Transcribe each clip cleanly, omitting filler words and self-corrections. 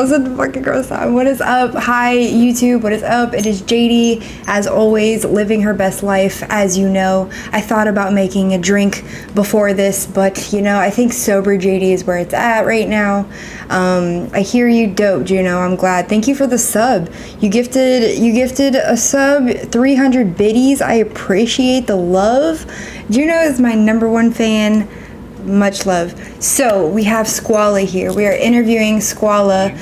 was at the fucking girl time. What is up? Hi, YouTube. What is up? It is JD, as always, living her best life, as you know. I thought about making a drink before this, but, you know, I think sober JD is where it's at right now. I hear you, dope, Juno. I'm glad. Thank you for the sub. You gifted a sub, 300 biddies. I appreciate the love. Juno is my #1 fan. Much love. So we have Sqwalla here. We are interviewing Sqwalla,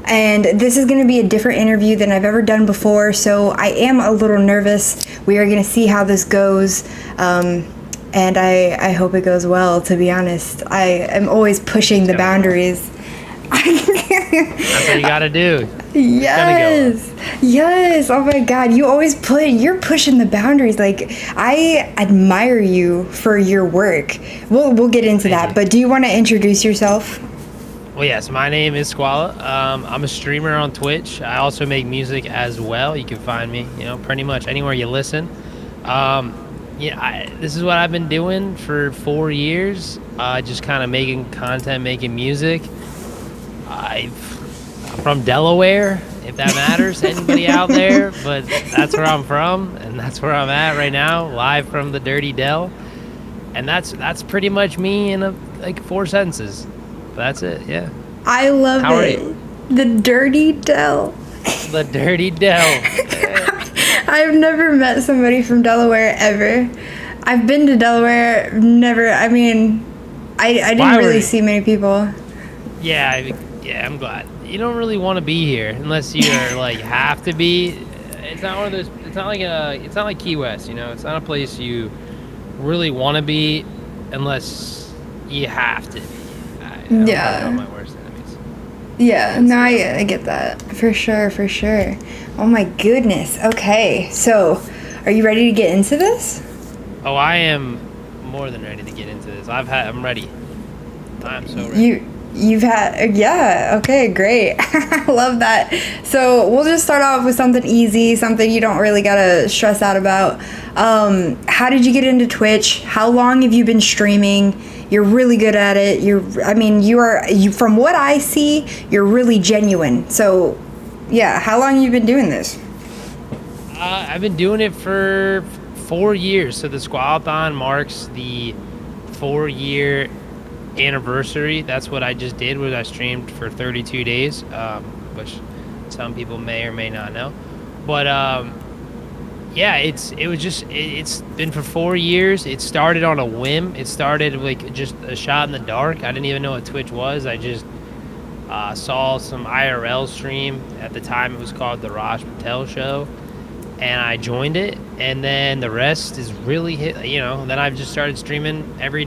and this is going to be a different interview than I've ever done before, so I am a little nervous. We are going to see how this goes, and I hope it goes well, to be honest. I am always pushing the boundaries. That's what you gotta do. Yes. Yes. Oh my God. You're pushing the boundaries. Like, I admire you for your work. We'll get into that. But do you want to introduce yourself? Well, yes, my name is Sqwalla. I'm a streamer on Twitch. I also make music as well. You can find me, pretty much anywhere you listen. This is what I've been doing for 4 years. Just kind of making content, making music. I'm from Delaware, if that matters to anybody out there, but that's where I'm from, and that's where I'm at right now, live from the Dirty Dell. And that's pretty much me in 4 sentences. That's it, yeah. I love How it. Are you? The Dirty Dell. The Dirty Dell. I've never met somebody from Delaware ever. I've been to Delaware, never. I mean, I didn't really see many people. Yeah, I'm glad. You don't really want to be here unless you are have to be. It's not one of those. It's not like Key West. It's not a place you really want to be unless you have to be. Yeah. All my worst enemies. Yeah. No, I get that for sure. Oh my goodness. Okay, so are you ready to get into this? Oh, I am more than ready to get into this. I'm ready. I'm so ready. Yeah, okay, great. I love that. So we'll just start off with something easy, something you don't really gotta stress out about. How did you get into Twitch? How long have you been streaming? You're really good at it. From what I see, you're really genuine. So yeah, how long have you been doing this? I've been doing it for 4 years. So the Sqwallathon marks the 4-year anniversary. That's what I just did, was I streamed for 32 days, which some people may or may not know. But it's been for 4 years. It started on a whim. It started just a shot in the dark. I didn't even know what Twitch was. I just saw some IRL stream. At the time it was called the Raj Patel Show, and I joined it, and then the rest is really then I've just started streaming every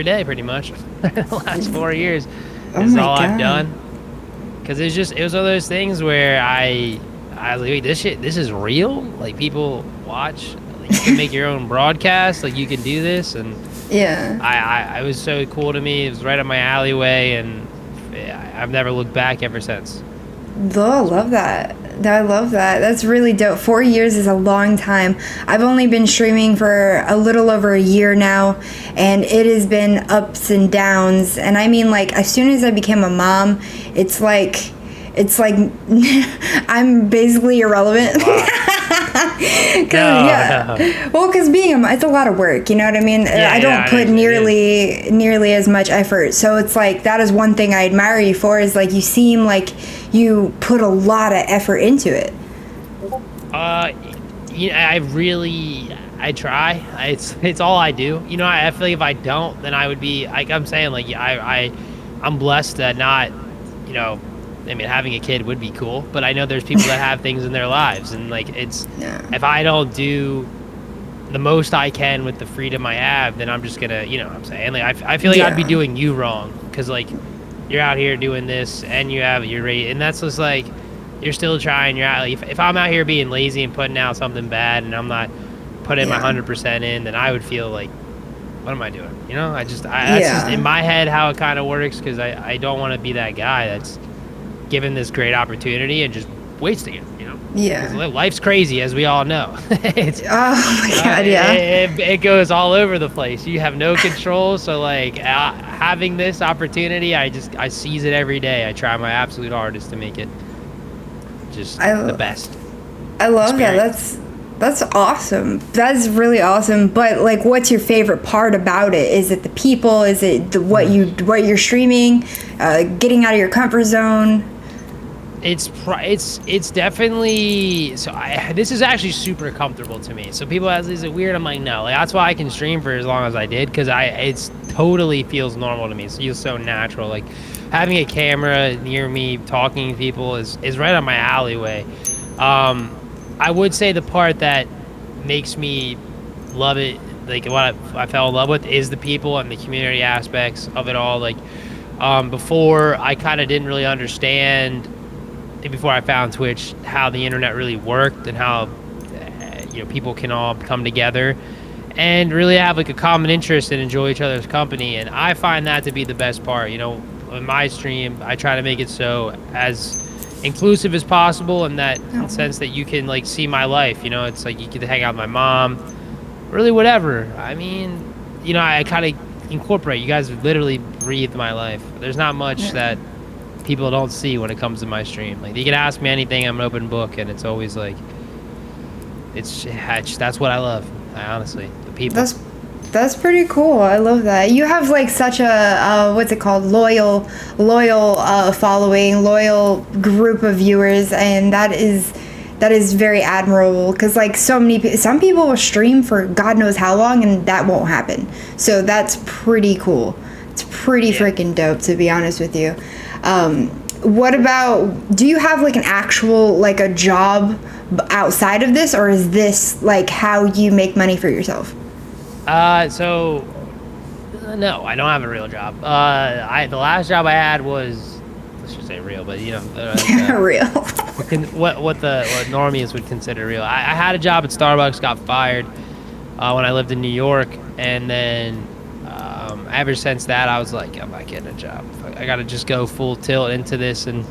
day pretty much. The last 4 years is all I've done, because it was one of those things where I was like, wait, this is real. Like, people watch. You can make your own broadcast. Like, you can do this, and yeah, I was so cool to me. It was right up my alleyway, and I've never looked back ever since. Oh, I love that. That's really dope. 4 years is a long time. I've only been streaming for a little over a year now, and it has been ups and downs. And I mean, as soon as I became a mom, it's like I'm basically irrelevant. Wow. Well, because it's a lot of work, you know what I mean? I don't put nearly as much effort. So it's that is one thing I admire you for, is you seem like you put a lot of effort into it. I try. It's all I do. I feel like if I don't, then I would be, I'm saying, I'm blessed that not, having a kid would be cool, but I know there's people that have things in their lives, and if I don't do the most I can with the freedom I have, then I'm just gonna, I'm saying, I feel like I'd be doing you wrong, because you're out here doing this, and you're ready, and that's just you're still trying. You're out. If I'm out here being lazy and putting out something bad, and I'm not putting my 100% in, then I would feel like, what am I doing? That's just in my head how it kind of works, because I don't want to be that guy that's given this great opportunity and just wasting it. Yeah. Life's crazy, as we all know. It's Oh my God, yeah. it goes all over the place. You have no control. So like having this opportunity, I seize it every day. I try my absolute hardest to make it just the I best I love that. experience. That's awesome. That's really awesome. But like, what's your favorite part about it? Is it the people? Is it what you're streaming? Getting out of your comfort zone? It's definitely so. This is actually super comfortable to me. So people ask, is it weird? I'm like, no. Like that's why I can stream for as long as I did, because it's totally feels normal to me. It feels so natural. Like having a camera near me, talking to people is right on my alleyway. I would say the part that makes me love it, like what I fell in love with, is the people and the community aspects of it all. Like before, I kind of didn't really understand, before I found Twitch, how the internet really worked and how people can all come together and really have like a common interest and enjoy each other's company. And I find that to be the best part. In my stream, I try to make it so as inclusive as possible, in that sense that you can like see my life. It's like you get to hang out with my mom, really whatever. I mean, I kind of incorporate. You guys literally breathe my life. There's not much that people don't see when it comes to my stream. Like, you can ask me anything, I'm an open book, and it's always like, that's what I love. Honestly, the people. That's pretty cool. I love that. You have like such a what's it called? Loyal following, loyal group of viewers, and that is very admirable, because like some people will stream for God knows how long and that won't happen. So that's pretty cool. It's pretty freaking dope, to be honest with you. What about, do you have like an actual, like a job outside of this, or is this like how you make money for yourself? No, I don't have a real job. The last job I had was, let's just say real, but Real. what normies would consider real. I had a job at Starbucks, got fired when I lived in New York, and then ever since that, I was like, I'm not getting a job. I got to just go full tilt into this, and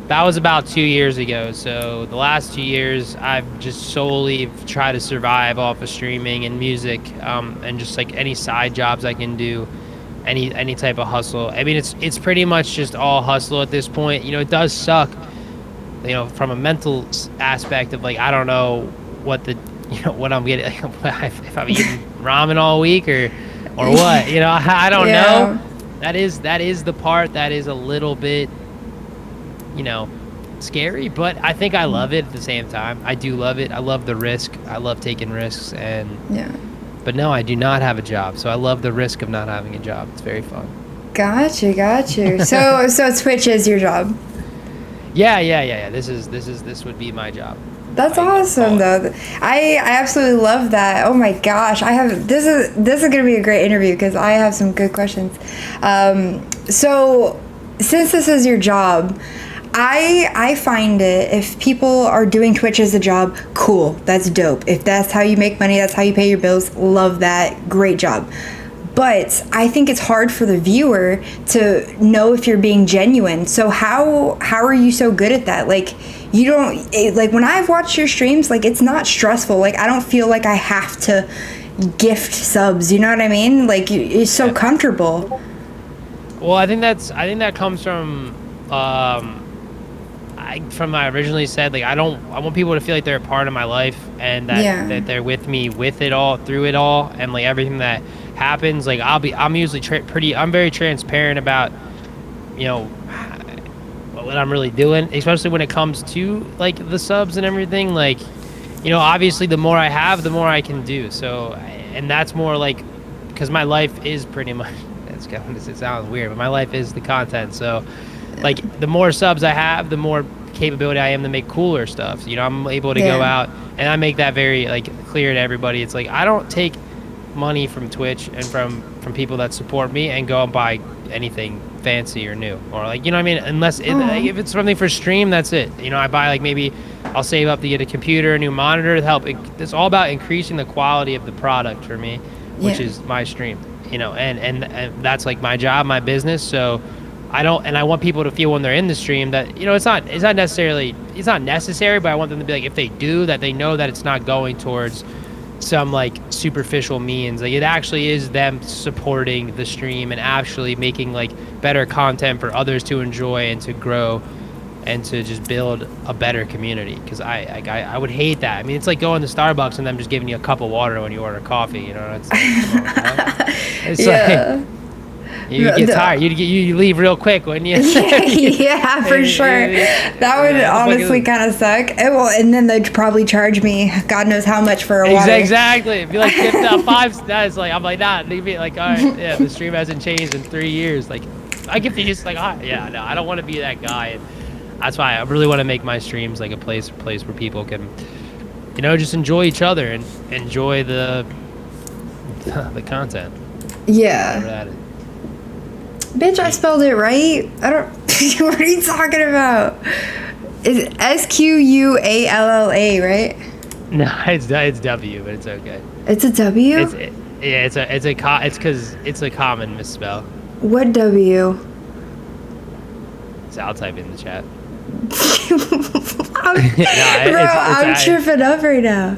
that was about 2 years ago. So the last 2 years, I've just solely tried to survive off of streaming and music, and just like any side jobs I can do, any type of hustle. I mean, it's pretty much just all hustle at this point. It does suck, from a mental aspect of like, I don't know what what I'm getting, if I'm eating ramen all week or what. I don't know. That is the part that is a little bit scary, but I think I love it at the same time. I do love it. I love the risk. I love taking risks, but no, I do not have a job, so I love the risk of not having a job. It's very fun. Got you. So Twitch is your job? Yeah. This would be my job. That's awesome, though. I absolutely love that. Oh my gosh, this is gonna be a great interview, because I have some good questions. So since this is your job, I find it, if people are doing Twitch as a job, cool, that's dope. If that's how you make money, that's how you pay your bills, love that, great job. But I think it's hard for the viewer to know if you're being genuine. So how are you so good at that? Like, you don't, like when I've watched your streams, like it's not stressful. Like I don't feel like I have to gift subs, you know what I mean? Like it's so comfortable. Well, I think that comes from from I originally said, like I want people to feel like they're a part of my life, and that they're with me with it all, through it all, and like everything that happens. Like I'm usually I'm very transparent about what I'm really doing, especially when it comes to like the subs and everything. Like obviously the more I have, the more I can do. So, and that's more like, because my life is pretty much, it sounds weird, but my life is the content. So like the more subs I have, the more capability I am to make cooler stuff. I'm able to go out, and I make that very like clear to everybody. It's like I don't take money from Twitch and from people that support me and go and buy anything fancy or new, or like what I mean, unless if it's something for stream, that's it. I buy, like, maybe I'll save up to get a computer, a new monitor to help. It's all about increasing the quality of the product for me, which is my stream. And that's like my job, my business. So I want people to feel when they're in the stream that, it's not necessary, but I want them to be like, if they do, that they know that it's not going towards some like superficial means. Like it actually is them supporting the stream and actually making like better content for others to enjoy and to grow and to just build a better community. Because I would hate that. I mean, it's like going to Starbucks and them just giving you a cup of water when you order coffee. It's like, come on, it's Yeah. like you get tired. You leave real quick, wouldn't you? Yeah, for sure. That would honestly kind of suck. And then they'd probably charge me God knows how much for a water. Exactly. It'd be like five. That's like, I'm like, nah. They'd be like, all right, yeah, the stream hasn't changed in 3 years. Like, I get to just like, yeah, no, I don't want to be that guy. And that's why I really want to make my streams like a place where people can, just enjoy each other and enjoy the content. Yeah. Bitch, I spelled it right. I don't. What are you talking about? Is Sqwalla, right? No, it's W, but it's okay. It's a W. It's because it's a common misspell. What W? So I'll type it in the chat. I'm tripping up right now.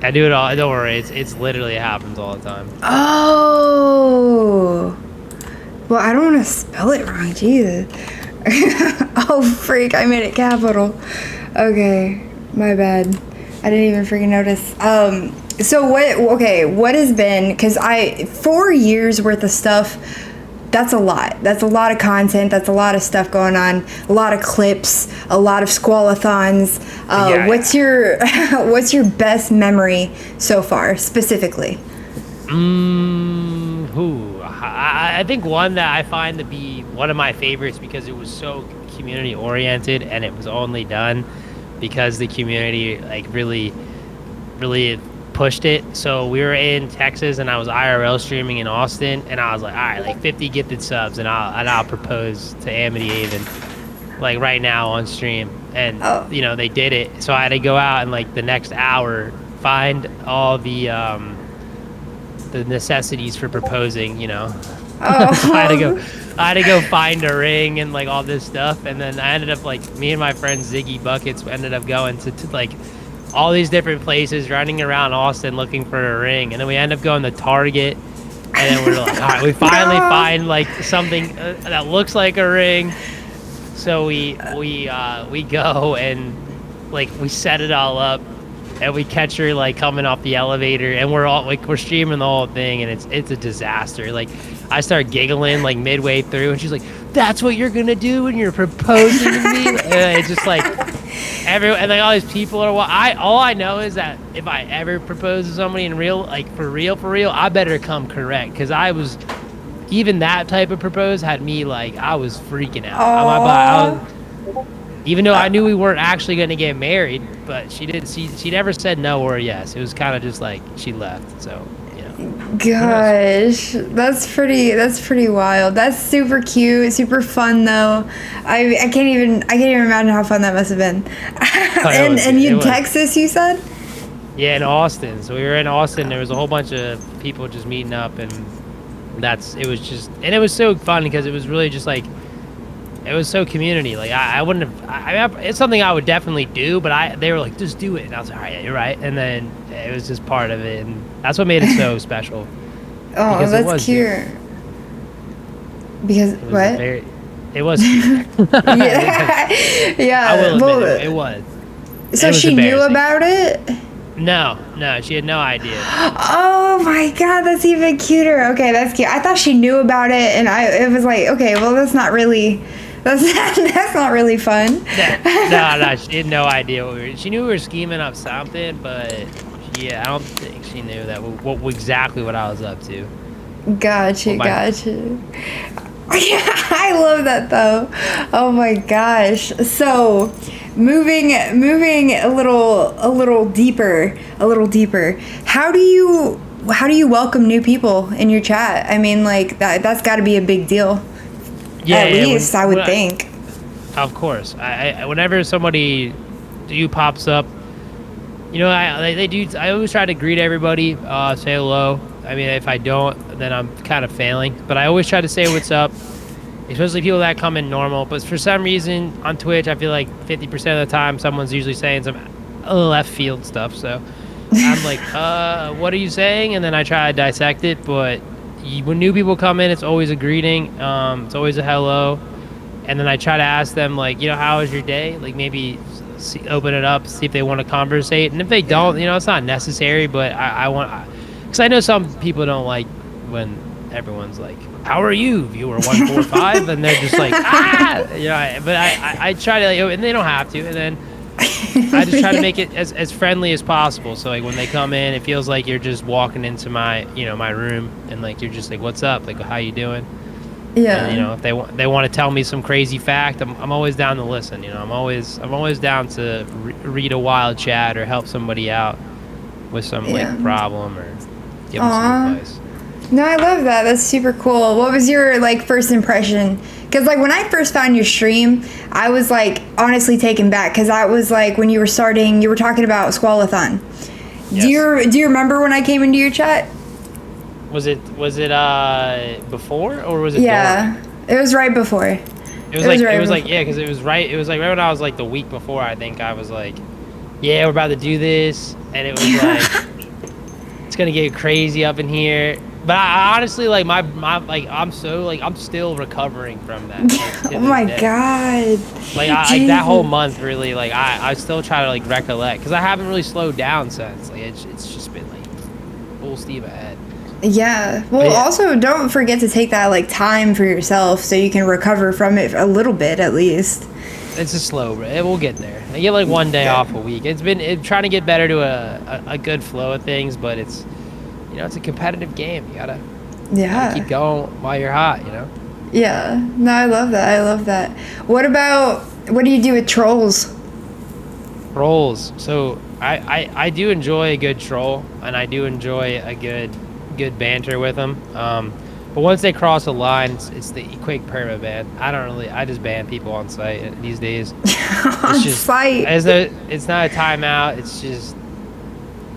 I do it all. Don't worry. It's literally happens all the time. Oh. Well, I don't want to spell it wrong, Jesus. Oh, freak, I made it capital. Okay, my bad. I didn't even freaking notice. So what has been, because 4 years worth of stuff, that's a lot. That's a lot of content. That's a lot of stuff going on. A lot of clips, a lot of Sqwalla-thons. What's your best memory so far, specifically? I think one that I find to be one of my favorites because it was so community oriented and it was only done because the community like really pushed it. So we were in Texas and I was IRL streaming in Austin and I was like, all right, like 50 gifted subs and I'll propose to Amity Avon like right now on stream. And they did it. So I had to go out and like the next hour find all the necessities for proposing, So I had to go find a ring and like all this stuff, and then I ended up like me and my friend Ziggy Buckets ended up going to like all these different places, running around Austin looking for a ring, and then we ended up going to Target, and then we're like, all right, we finally find like something that looks like a ring, so we go and like we set it all up. And we catch her like coming off the elevator, and we're streaming the whole thing, and it's a disaster. Like I start giggling like midway through, and she's like, "That's what you're gonna do when you're proposing to me?" And it's just like everyone, and like all these people are. All I know is that if I ever propose to somebody in real, like for real, I better come correct, because I was even that type of propose had me like I was freaking out. Even though I knew we weren't actually going to get married, but she never said no or yes. It was kind of just like she left. So, Gosh, that's pretty wild. That's super cute, super fun though. I can't even imagine how fun that must have been. And you Texas, you said? Yeah, in Austin. So we were in Austin. There was a whole bunch of people just meeting up, and it was so fun because it was really just like. It was so community. Like I wouldn't have. It's something I would definitely do, but they were like, just do it, and I was like, all right, yeah, you're right. And then it was just part of it, and that's what made it so special. Oh, that's cute. Because what? It was cute. Yeah. I will admit it was. So she knew about it? No, she had no idea. Oh my God, that's even cuter. Okay, that's cute. I thought she knew about it, and it was like, okay, well, that's not really fun. No, she had no idea she knew we were scheming up something, but yeah, I don't think she knew that exactly what I was up to. Gotcha. Yeah, I love that though. Oh my gosh. So, moving a little deeper. How do you welcome new people in your chat? I mean, like that's got to be a big deal. Yeah, at least I would think. Of course. I whenever somebody new pops up, I always try to greet everybody, say hello. I mean, if I don't, then I'm kind of failing. But I always try to say what's up. especially people that come in normal. But for some reason on Twitch, I feel like 50% of the time someone's usually saying some left field stuff. So I'm like, what are you saying? And then I try to dissect it. But when new people come in, it's always a greeting. It's always a hello. And then I try to ask them, like, how was your day? Like, maybe open it up, see if they want to conversate. And if they don't, it's not necessary. But I want, because I know some people don't like when everyone's like, how are you, viewer 145? And they're just like, but I try to, and they don't have to. And then I just try to make it as friendly as possible. So, like, when they come in, it feels like you're just walking into my, my room, and, like, you're just like, what's up? Like, how you doing? Yeah. And, if they want to tell me some crazy fact, I'm always down to listen. I'm always down to read a wild chat or help somebody out with some like problem or give them some advice. No, I love that. That's super cool. What was your like first impression? Because like when I first found your stream, I was like honestly taken back because I was like when you were starting, you were talking about Sqwalla-thon. Yes. Do you remember when I came into your chat? Was it before or was it? Yeah, during? It was right before. It was like because it was right when I was like the week before. I think I was like, yeah, we're about to do this, and it was like it's gonna get crazy up in here. But I honestly, like, my I'm still recovering from that. Like, oh my God. Like, like, that whole month, really, like, I still try to, like, recollect. Because I haven't really slowed down since. Like, it's just been, like, full steam ahead. Yeah. Well, also, don't forget to take that, like, time for yourself so you can recover from it a little bit, at least. It's a slow, we'll get there. I get, like, one day off a week. It's been trying to get better to a good flow of things, but it's... it's a competitive game. You gotta keep going while you're hot, Yeah. No, I love that. What do you do with trolls? Trolls. So I do enjoy a good troll, and I do enjoy a good banter with them. But once they cross a line, it's the quick perma ban. I just ban people on site these days. Site. It's not a timeout. It's just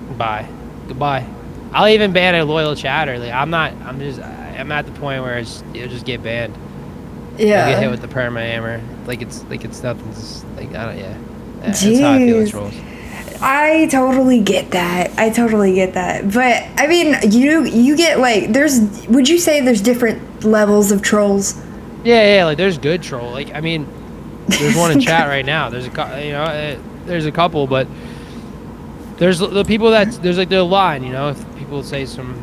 goodbye. I'll even ban a loyal chatter. Like I'm at the point where it'll just get banned. Yeah. I'll get hit with the perma hammer. Like it's nothing. Just like I don't. Yeah. That's Jeez. how I feel with trolls. I totally get that. But I mean, you get like would you say there's different levels of trolls? Yeah. Like there's good troll. Like I mean, there's one in chat right now. There's there's a couple, but. There's the people there's like the line, if people say some,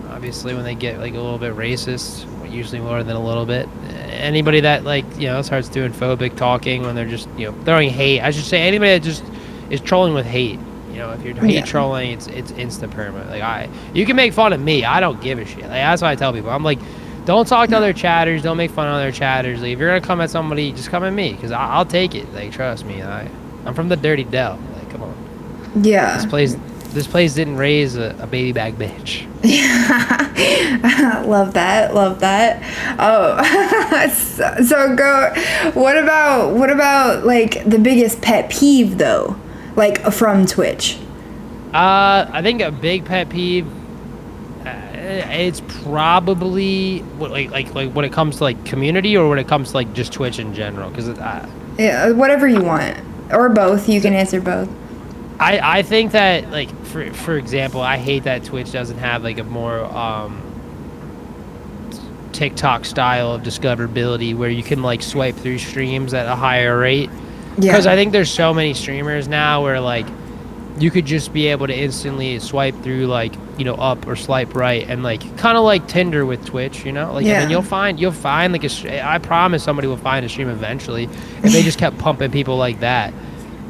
obviously when they get like a little bit racist, usually more than a little bit. Anybody that like, starts doing phobic talking when they're just, throwing hate. I should say anybody that just is trolling with hate. If you're hate trolling, it's instant perma. Like you can make fun of me. I don't give a shit. Like that's what I tell people. I'm like, don't talk to other chatters. Don't make fun of other chatters. Like if you're gonna come at somebody, just come at me because I'll take it. Like trust me. I'm from the dirty Dell. Like come on. Yeah. This place didn't raise a baby back bitch. Love that. Oh, so go. What about like the biggest pet peeve though, like from Twitch? I think a big pet peeve. It's probably like when it comes to like community or when it comes to like just Twitch in general. Because yeah, whatever you want or both. You can answer both. I think that, like, for example, I hate that Twitch doesn't have, like, a more TikTok style of discoverability where you can, like, swipe through streams at a higher rate. Because I think there's so many streamers now where, like, you could just be able to instantly swipe through, like, up or swipe right and, like, kind of like Tinder with Twitch, Like, and then you'll find, like, I promise somebody will find a stream eventually if they just kept pumping people like that.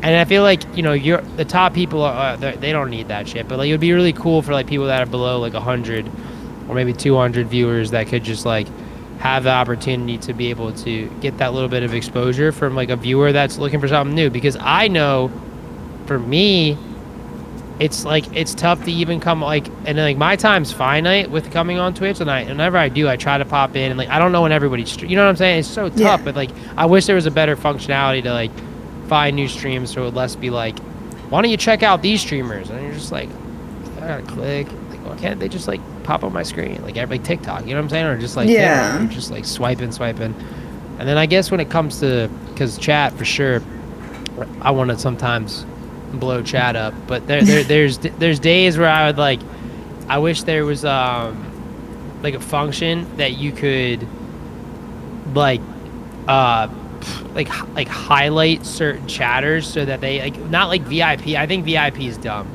And I feel like, you're the top people they don't need that shit. But like, it would be really cool for like people that are below like 100 or maybe 200 viewers that could just like have the opportunity to be able to get that little bit of exposure from like a viewer that's looking for something new. Because I know, for me, it's like it's tough to even come like, and like my time's finite with coming on Twitch, and whenever I do, I try to pop in and like I don't know when everybody's you know what I'm saying? It's so tough, but like I wish there was a better functionality to like find new streams so it would less be like, why don't you check out these streamers? And you're just like, I gotta click. Like, why can't they just like pop on my screen like TikTok? You know what I'm saying? Or just like Tinder, just like swiping. And then I guess when it comes to, because chat for sure, I want to sometimes blow chat up, but there's days where I would like, I wish there was like a function that you could like like highlight certain chatters so that they like, not like VIP. I think VIP is dumb.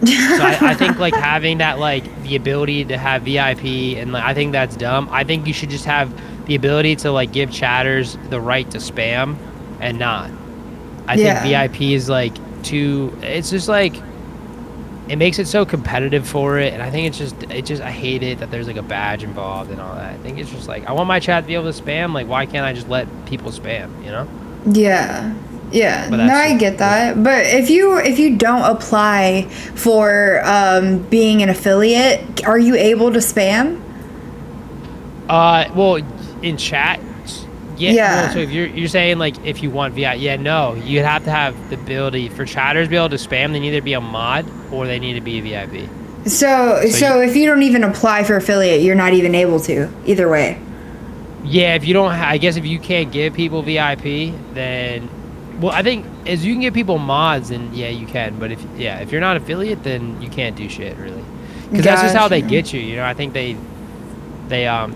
So I think like having that, like the ability to have VIP, and like I think that's dumb. I think you should just have the ability to like give chatters the right to spam and not. I think VIP is like too, it's just like, it makes it so competitive for it, and I think it just I hate it that there's like a badge involved and all that. I think it's just like, I want my chat to be able to spam. Like, why can't I just let people spam, you know? Yeah. No, I get that. But if you don't apply for being an affiliate, are you able to spam? Well, in chat, yeah. Well, so if you're saying like if you want VI, no, you'd have to have the ability for chatters to be able to spam. They need to be a mod or they need to be a VIP. So if you don't even apply for affiliate, you're not even able to. Either way. Yeah, if you don't, I guess if you can't give people VIP, then, well, I think as you can give people mods, then yeah, you can. But if you're not affiliate, then you can't do shit really, because that's just how they get you. You know, I think they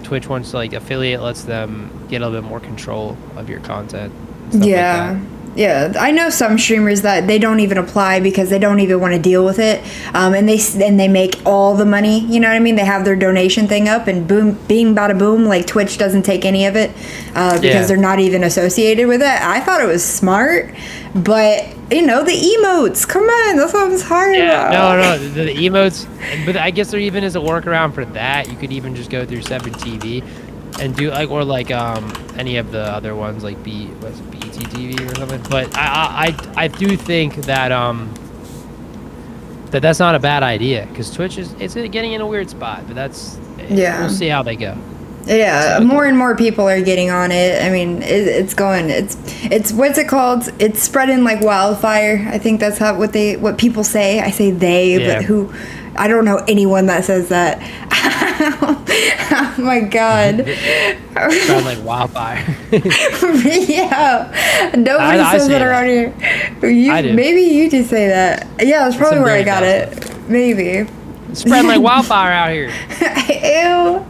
Twitch wants to, like, affiliate lets them get a little bit more control of your content. Yeah. Like that. Yeah, I know some streamers that they don't even apply because they don't even want to deal with it, and they make all the money. You know what I mean? They have their donation thing up, and boom, bing, bada boom. Like, Twitch doesn't take any of it because they're not even associated with it. I thought it was smart, but you know, the emotes. Come on, that's what I'm talking about. No, the emotes. But I guess there even is a workaround for that. You could even just go through 7TV and do like, or like any of the other ones like BTTV or something. But I do think that that's not a bad idea, because Twitch it's getting in a weird spot. But we'll see how they go. Yeah, more and more people are getting on it. I mean, it's what's it called? It's spreading like wildfire. I think that's what people say. I say they, but who? I don't know anyone that says that. Oh my god. Sound like wildfire. Yeah. Nobody says that around here. I do. Maybe you just say that. Yeah, that's probably where I got it. Maybe. Spreading like wildfire out here. Ew.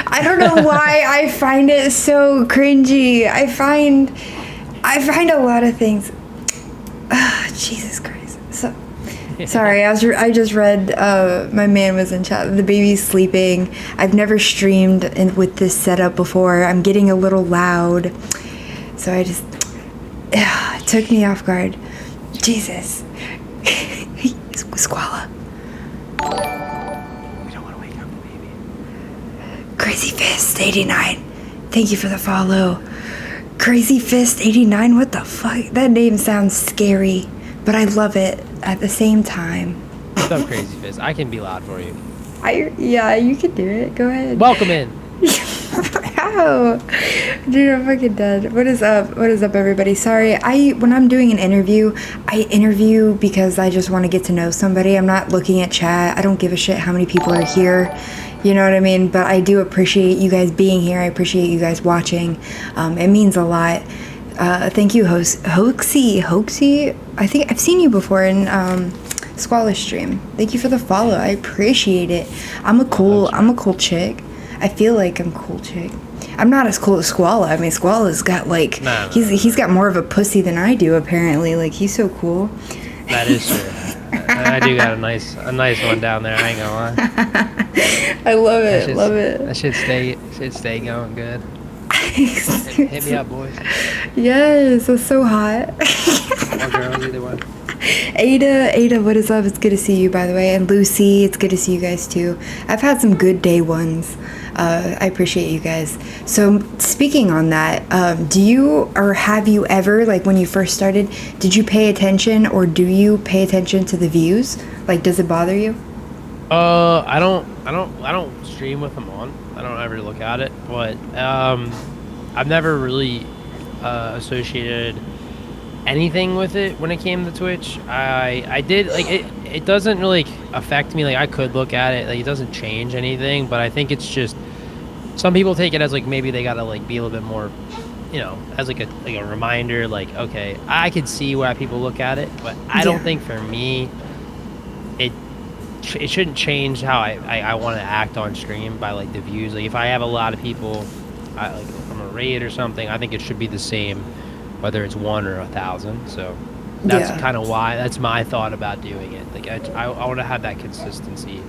I don't know why I find it so cringy. I find a lot of things. Jesus Christ. Sorry, I just read my man was in chat. The baby's sleeping. I've never streamed with this setup before. I'm getting a little loud. So it took me off guard. Jesus. Sqwalla. We don't want to wake up the baby. Crazy Fist 89. Thank you for the follow. Crazy Fist 89. What the fuck? That name sounds scary, but I love it at the same time. What's up, Crazy Fist? I can be loud for you. Yeah, you can do it. Go ahead. Welcome in. Ow. Dude, I'm fucking dead. What is up? What is up, everybody? Sorry, when I'm doing an interview, I interview because I just want to get to know somebody. I'm not looking at chat. I don't give a shit how many people are here. You know what I mean? But I do appreciate you guys being here. I appreciate you guys watching. It means a lot. Thank you, Hoaxy. I think I've seen you before in Sqwalla stream. Thank you for the follow. I appreciate it. I'm a cool chick. I feel like I'm a cool chick. I'm not as cool as Sqwalla. I mean, Squalla's got like he's got more of a pussy than I do apparently. Like, he's so cool. That is true. I do got a nice one down there. I ain't gonna lie. I love it. Love it. That should stay going good. Hit me up, boys. Yes, that's so hot. All girls, either one. Ada, what is up? It's good to see you, by the way. And Lucy, it's good to see you guys too. I've had some good day ones. I appreciate you guys. So speaking on that, do you or have you ever, like when you first started, did you pay attention or do you pay attention to the views? Like, does it bother you? I don't stream with them on. I don't ever look at it, but I've never really associated anything with it when it came to Twitch. I did, like, it doesn't really affect me. Like, I could look at it, like, it doesn't change anything, but I think it's just some people take it as like maybe they gotta like be a little bit more as like a reminder, like, okay, I could see why people look at it, but I don't Yeah. think for me it it shouldn't change how I want to act on stream by like the views. Like if I have a lot of people, like from a raid or something, I think it should be the same, whether it's 1 or 1,000. So that's Yeah. kind of why that's my thought about doing it. Like I want to have that consistency,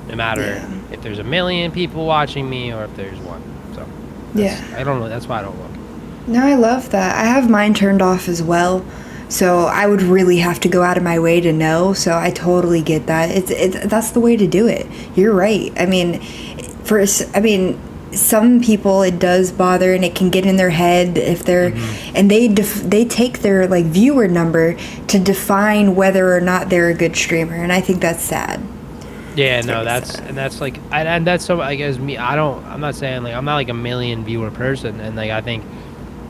no matter Yeah. if there's a million people watching me or if there's one. So Yeah. I don't know. That's why I don't look. No, I love that. I have mine turned off as well. So I would really have to go out of my way to know. So I totally get that. That's the way to do it. You're right. I mean, some people it does bother and it can get in their head if they're and they take their like viewer number to define whether or not they're a good streamer, and I think that's sad. Yeah, It's no, very sad. that's like, and that's so, I guess me, I'm not saying like, I'm not like a million viewer person. And like, I think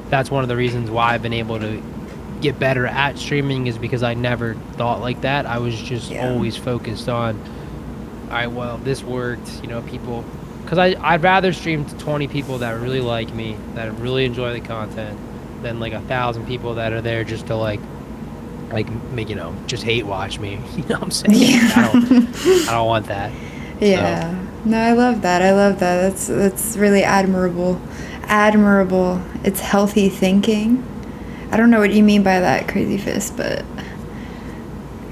that's one of the reasons why I've been able to get better at streaming is because I never thought like that. I was just Yeah. always focused on, all right, well, this worked, people, because I'd rather stream to 20 people that really like me, that really enjoy the content, than like 1,000 people that are there just to like make, just hate watch me. You know what I'm saying? I don't want that. Yeah. No, I love that. I love that. That's really admirable. Admirable. It's healthy thinking. I don't know what you mean by that, Crazy Fist, but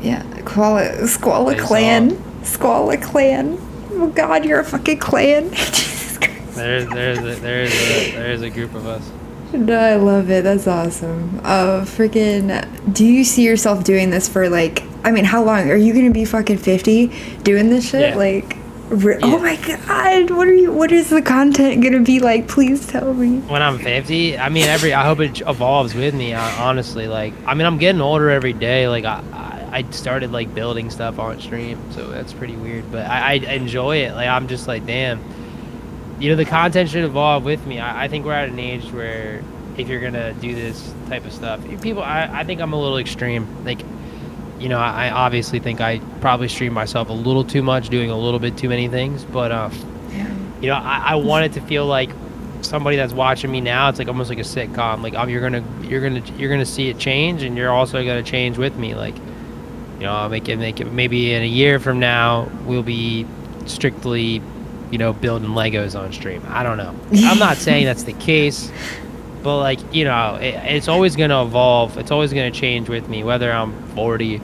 yeah, Sqwalla Face clan. off. Sqwalla clan. Oh God, you're a fucking clan. Jesus Christ. There's a group of us. No, I love it. That's awesome. Freaking, do you see yourself doing this for like, I mean, how long? Are you gonna be fucking 50 doing this shit? Yeah. Like, Yeah. oh my God, what is the content gonna be like? Please tell me. When I'm 50, I mean, I hope it evolves with me. Honestly, like, I mean, I'm getting older every day. Like, I started like building stuff on stream, so that's pretty weird. But I enjoy it. Like, I'm just like, damn. The content should evolve with me. I think we're at an age where if you're gonna do this type of stuff, I think I'm a little extreme. Like, I obviously think I probably stream myself a little too much, doing a little bit too many things. But Yeah. I want it to feel like somebody that's watching me now. It's like almost like a sitcom. Like, you're gonna see it change, and you're also gonna change with me. Like, I'll make it maybe in a year from now we'll be strictly building Legos on stream. I don't know. I'm not saying that's the case, but like, it's always going to evolve. It's always going to change with me, whether I'm 40.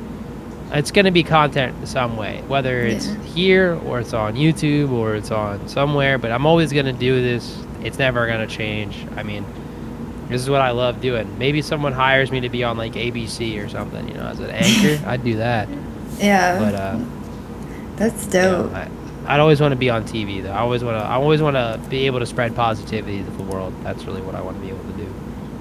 It's going to be content some way, whether it's here or it's on YouTube or it's on somewhere, but I'm always going to do this. It's never going to change. I mean, this is what I love doing. Maybe someone hires me to be on like ABC or something, as an anchor. I'd do that. Yeah. But that's dope. I'd always want to be on TV though. I always want to be able to spread positivity to the world. That's really what I want to be able to do.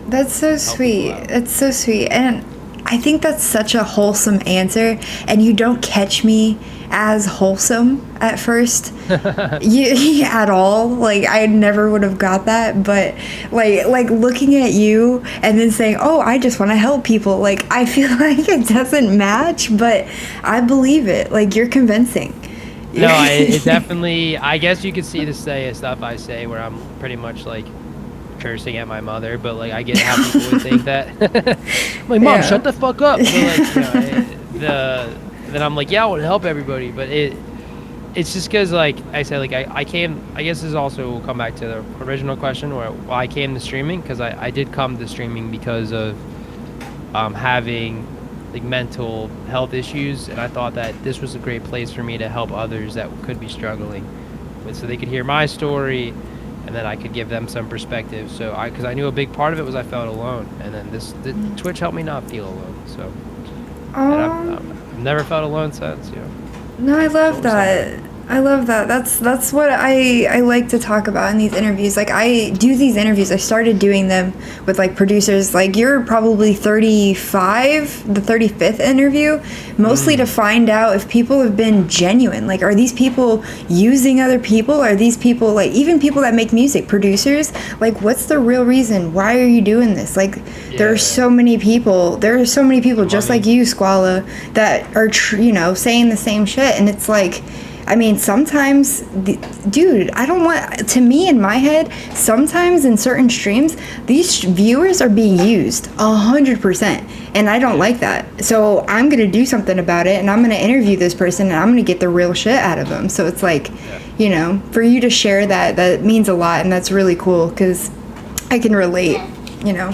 That's so Help sweet. people out. That's so sweet. And I think that's such a wholesome answer. And you don't catch me as wholesome at first. At all. Like, I never would have got that. But like looking at you and then saying, oh, I just want to help people. Like, I feel like it doesn't match, but I believe it. Like, you're convincing. No, it definitely. I guess you could see the stuff I say where I'm pretty much like cursing at my mother, but like I get how people would think that. I'm like, Mom, Yeah. shut the fuck up. But like, then I'm like, yeah, I want to help everybody, but it's just because like I said, like I came. I guess this also will come back to the original question where I came to streaming, because I did come to streaming because of having like mental health issues, and I thought that this was a great place for me to help others that could be struggling, so they could hear my story, and then I could give them some perspective. So because I knew a big part of it was I felt alone, and then the Twitch helped me not feel alone. So and I've never felt alone since. No, I love So that. I love that. That's what I like to talk about in these interviews. Like, I do these interviews. I started doing them with like producers. Like, you're probably 35, the 35th interview, mostly to find out if people have been genuine. Like, are these people using other people? Are these people, like, even people that make music, producers, like, what's the real reason? Why are you doing this? Like, there are so many people. There are so many people just like you, Sqwalla, that are saying the same shit, and it's like, I mean, sometimes, dude, I don't want, to me in my head, sometimes in certain streams, these viewers are being used 100%. And I don't like that. So I'm going to do something about it, and I'm going to interview this person, and I'm going to get the real shit out of them. So it's like, you know, for you to share that, that means a lot, and that's really cool because I can relate, you know.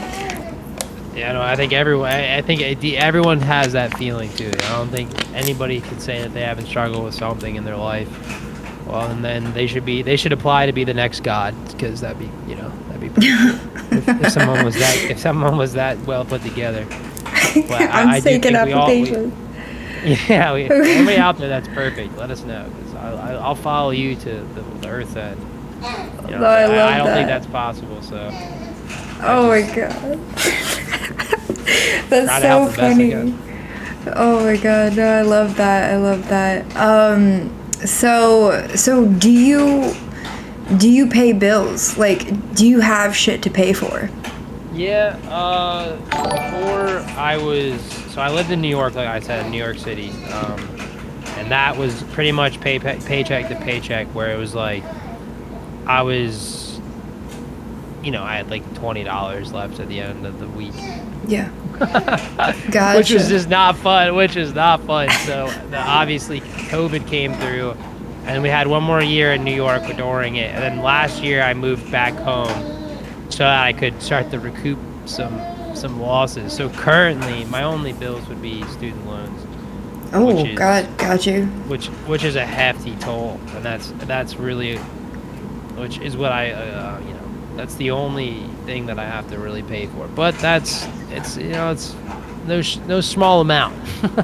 Yeah, no, I think everyone has that feeling too. I don't think anybody could say that they haven't struggled with something in their life. Well, and then they should apply to be the next god, because that'd be pretty cool. If someone was that well put together. Well, I'm taking applications. Anybody out there that's perfect, let us know, because I'll follow you to the earth's end. You know, No, I don't that. think that's possible. So. Oh my god. That's so funny. Oh my god, no, I love that. I love that. So do you pay bills? Like, do you have shit to pay for? Yeah, before I lived in New York, like I said, in New York City, and that was pretty much paycheck to paycheck, where it was like, I was, I had like $20 left at the end of the week. Yeah. Gotcha. Which was just not fun, So obviously COVID came through, and we had one more year in New York during it, and then last year I moved back home so that I could start to recoup some losses. So currently, my only bills would be student loans. Oh, got you. Which is a hefty toll, and that's really, which is what that's the only thing that I have to really pay for. But it's no small amount.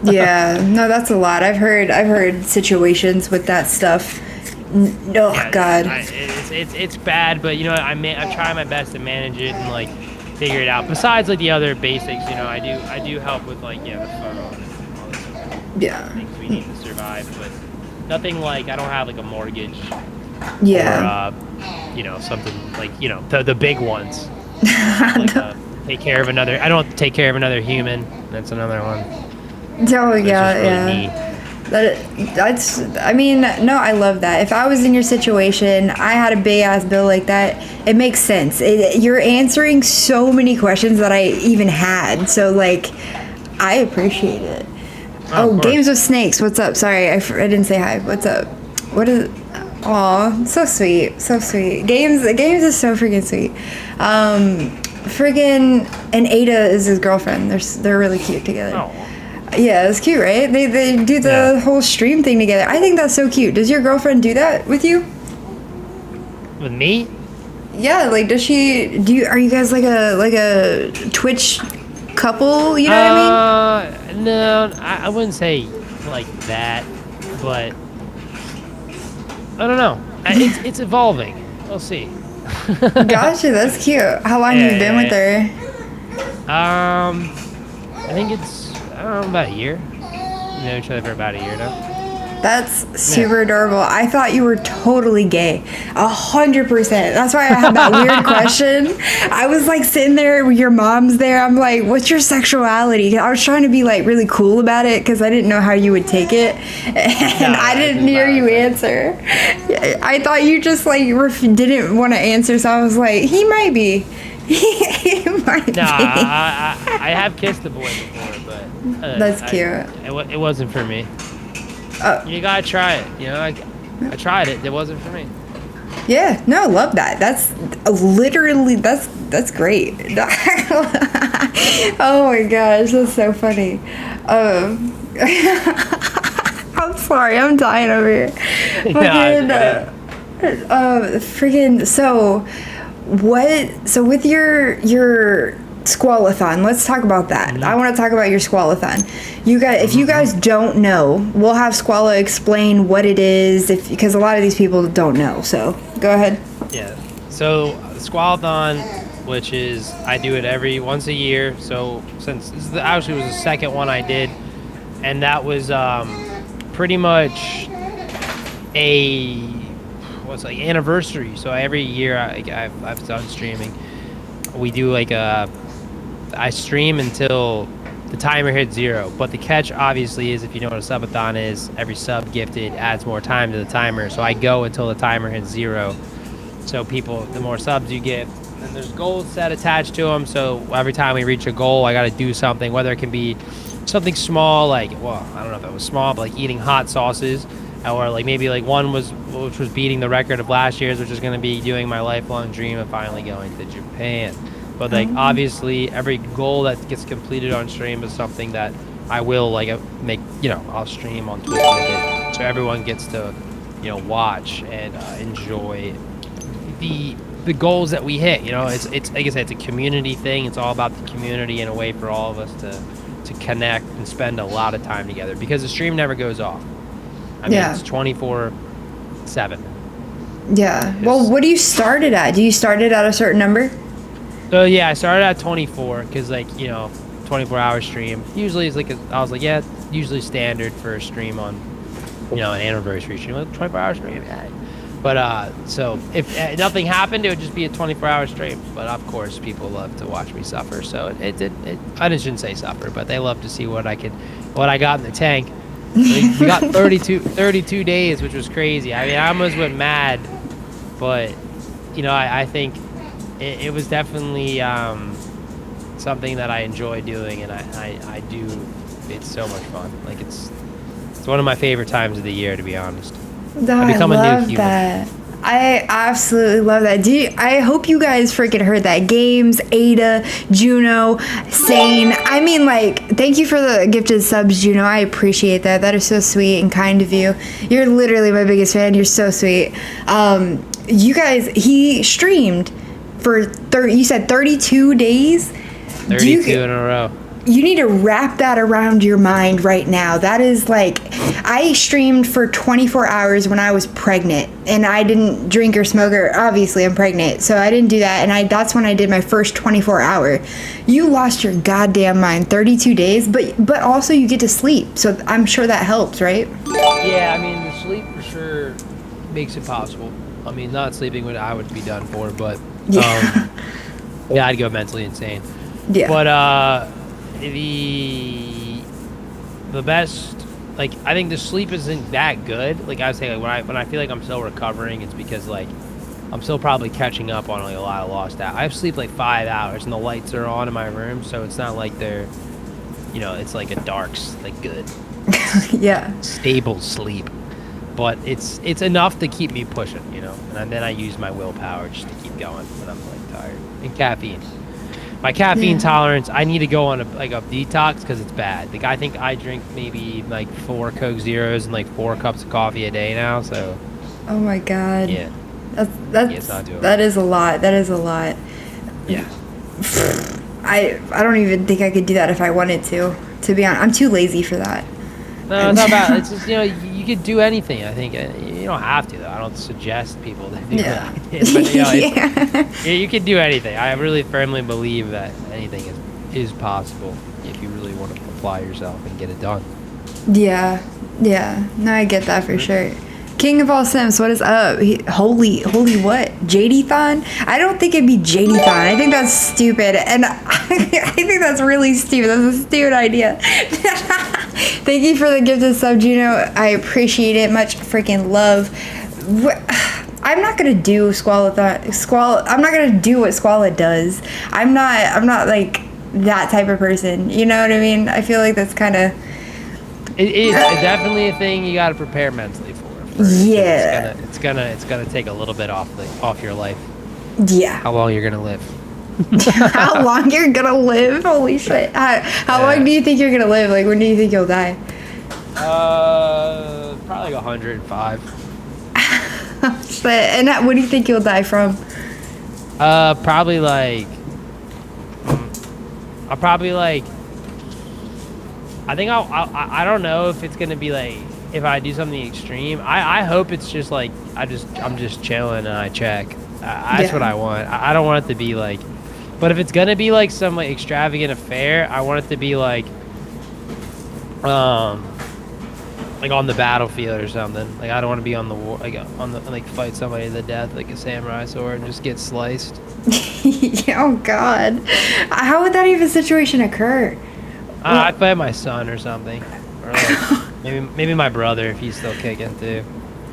Yeah, no, that's a lot. I've heard situations with that stuff. Oh yeah, God. It's bad, but I try my best to manage it and like figure it out. Besides like the other basics, I do help with like the phone and all this things we need to survive, but nothing like, I don't have like a mortgage. Yeah. Or something like the big ones. Like, take care of another. I don't have to take care of another human. That's another one. Oh yeah. That's, I mean, no, I love that. If I was in your situation, I had a big ass bill like that, it makes sense. You're answering so many questions that I even had. So like, I appreciate it. Oh, Games with Snakes. What's up? Sorry, I didn't say hi. What's up? What is? Aw, so sweet, so sweet. Games is so freaking sweet. And Ada is his girlfriend. They're really cute together. Oh. Yeah, it's cute, right? They do the whole stream thing together. I think that's so cute. Does your girlfriend do that with you? With me? Yeah, like does she? Are you guys like a Twitch couple? You know what I mean? No, I wouldn't say like that, but I don't know. It's evolving. We'll see. Gotcha, that's cute. How long have you been with her? I think it's, I don't know, about a year. We know each other for about a year now. That's super adorable. I thought you were totally gay. 100%. That's why I had that weird question. I was like sitting there with your mom's there. I'm like, what's your sexuality? I was trying to be like really cool about it because I didn't know how you would take it. And I didn't hear you answer. I thought you just like didn't want to answer. So I was like, he might be. He might be. I have kissed a boy before, but that's cute. It wasn't for me. You gotta try it. I tried it. It wasn't for me. Yeah, no, I love that. That's literally that's great. Oh my gosh, that's so funny. I'm sorry, I'm dying over here. Freaking. So with your Sqwallathon, let's talk about that. Mm-hmm. I want to talk about your Sqwallathon. You guys, if you guys don't know, we'll have Sqwalla explain what it is, because a lot of these people don't know. So go ahead. Yeah. So the Sqwallathon, which is, I do it once a year. So since this actually was the second one I did, and that was pretty much anniversary. So every year I've done streaming. We do like I stream until the timer hits 0. But the catch obviously is, if you know what a subathon is, every sub gifted adds more time to the timer. So I go until the timer hits 0. So people, the more subs you get, and there's goals set attached to them. So every time we reach a goal, I got to do something, whether it can be something small, like, well, I don't know if it was small, but like eating hot sauces, or like maybe like one was, which was beating the record of last year's, which is going to be doing my lifelong dream of finally going to Japan. But like obviously every goal that gets completed on stream is something that I will like make, I'll stream on Twitch with it, so everyone gets to, watch and enjoy the goals that we hit. It's like I said, it's a community thing. It's all about the community and a way for all of us to connect and spend a lot of time together, because the stream never goes off. I mean, it's 24/7. Yeah. Well, what do you start it at? Do you start it at a certain number? So yeah, I started at 24 because 24-hour stream usually is usually standard for a stream on, an anniversary stream, like 24-hour stream. Yeah. But so if nothing happened, it would just be a 24-hour stream. But of course, people love to watch me suffer. So I shouldn't say suffer, but they love to see what I got in the tank. We got 32 days, which was crazy. I mean, I almost went mad, but I think it was definitely something that I enjoy doing, and I do. It's so much fun. Like it's one of my favorite times of the year, to be honest. I love that. I absolutely love that. I hope you guys freaking heard that. Games, Ada, Juno, Sane. I mean, thank you for the gifted subs, Juno. I appreciate that. That is so sweet and kind of you. You're literally my biggest fan. You're so sweet. You guys, he streamed for you said 32 days? 32 in a row. You need to wrap that around your mind right now. That is I streamed for 24 hours when I was pregnant, and I didn't drink or smoke, or obviously I'm pregnant, so I didn't do that, and that's when I did my first 24 hour. You lost your goddamn mind. 32 days, but also you get to sleep, so I'm sure that helps, right? Yeah, I mean, the sleep for sure makes it possible. I mean, not sleeping I would be done for, but yeah, I'd go mentally insane. Yeah. But the best, I think the sleep isn't that good. Like I was saying, when I feel like I'm still recovering, it's because I'm still probably catching up on a lot of lost hours. I sleep 5 hours, and the lights are on in my room, so it's not like they're, it's like a dark, good, yeah, stable sleep. But it's enough to keep me pushing, and then I use my willpower just to keep going when I'm tired. And caffeine. My caffeine tolerance, I need to go on a detox because it's bad. I think I drink maybe 4 Coke Zeros and 4 cups of coffee a day now. So. Oh my God. Yeah. That is a lot. That is a lot. Yeah. I don't even think I could do that if I wanted to. To be honest, I'm too lazy for that. No, it's not bad. It's just you could do anything. I think you don't have to though. I don't suggest people to do that. But you can do anything. I really firmly believe that anything is possible if you really want to apply yourself and get it done. Yeah. No, I get that for sure. King of all Sims, what is up? Holy what? JD-thon? I don't think it'd be JD-thon. I think that's stupid, and I think that's really stupid. That's a stupid idea. Thank you for the gifted sub, Juno. I appreciate it. Much freaking love. I'm not gonna do Sqwalla. I'm not gonna do what Sqwalla does. I'm not that type of person. You know what I mean? I feel like that's kind of. It's definitely a thing you got to prepare mentally for. Yeah. It's gonna take a little bit off your life. Yeah. How long you're gonna live? How long you're gonna live? Holy shit! How long do you think you're gonna live? When do you think you'll die? Probably 105. Shit. And what do you think you'll die from? Probably I think I don't know if it's gonna be if I do something extreme. I hope it's just I'm just chilling and I check. That's what I want. I don't want it to be but if it's gonna be some extravagant affair, I want it to be on the battlefield or something. I don't want to be on the war, fight somebody to the death like a samurai sword and just get sliced. Oh God, how would that even situation occur? I play my son or something, or like maybe my brother if he's still kicking too.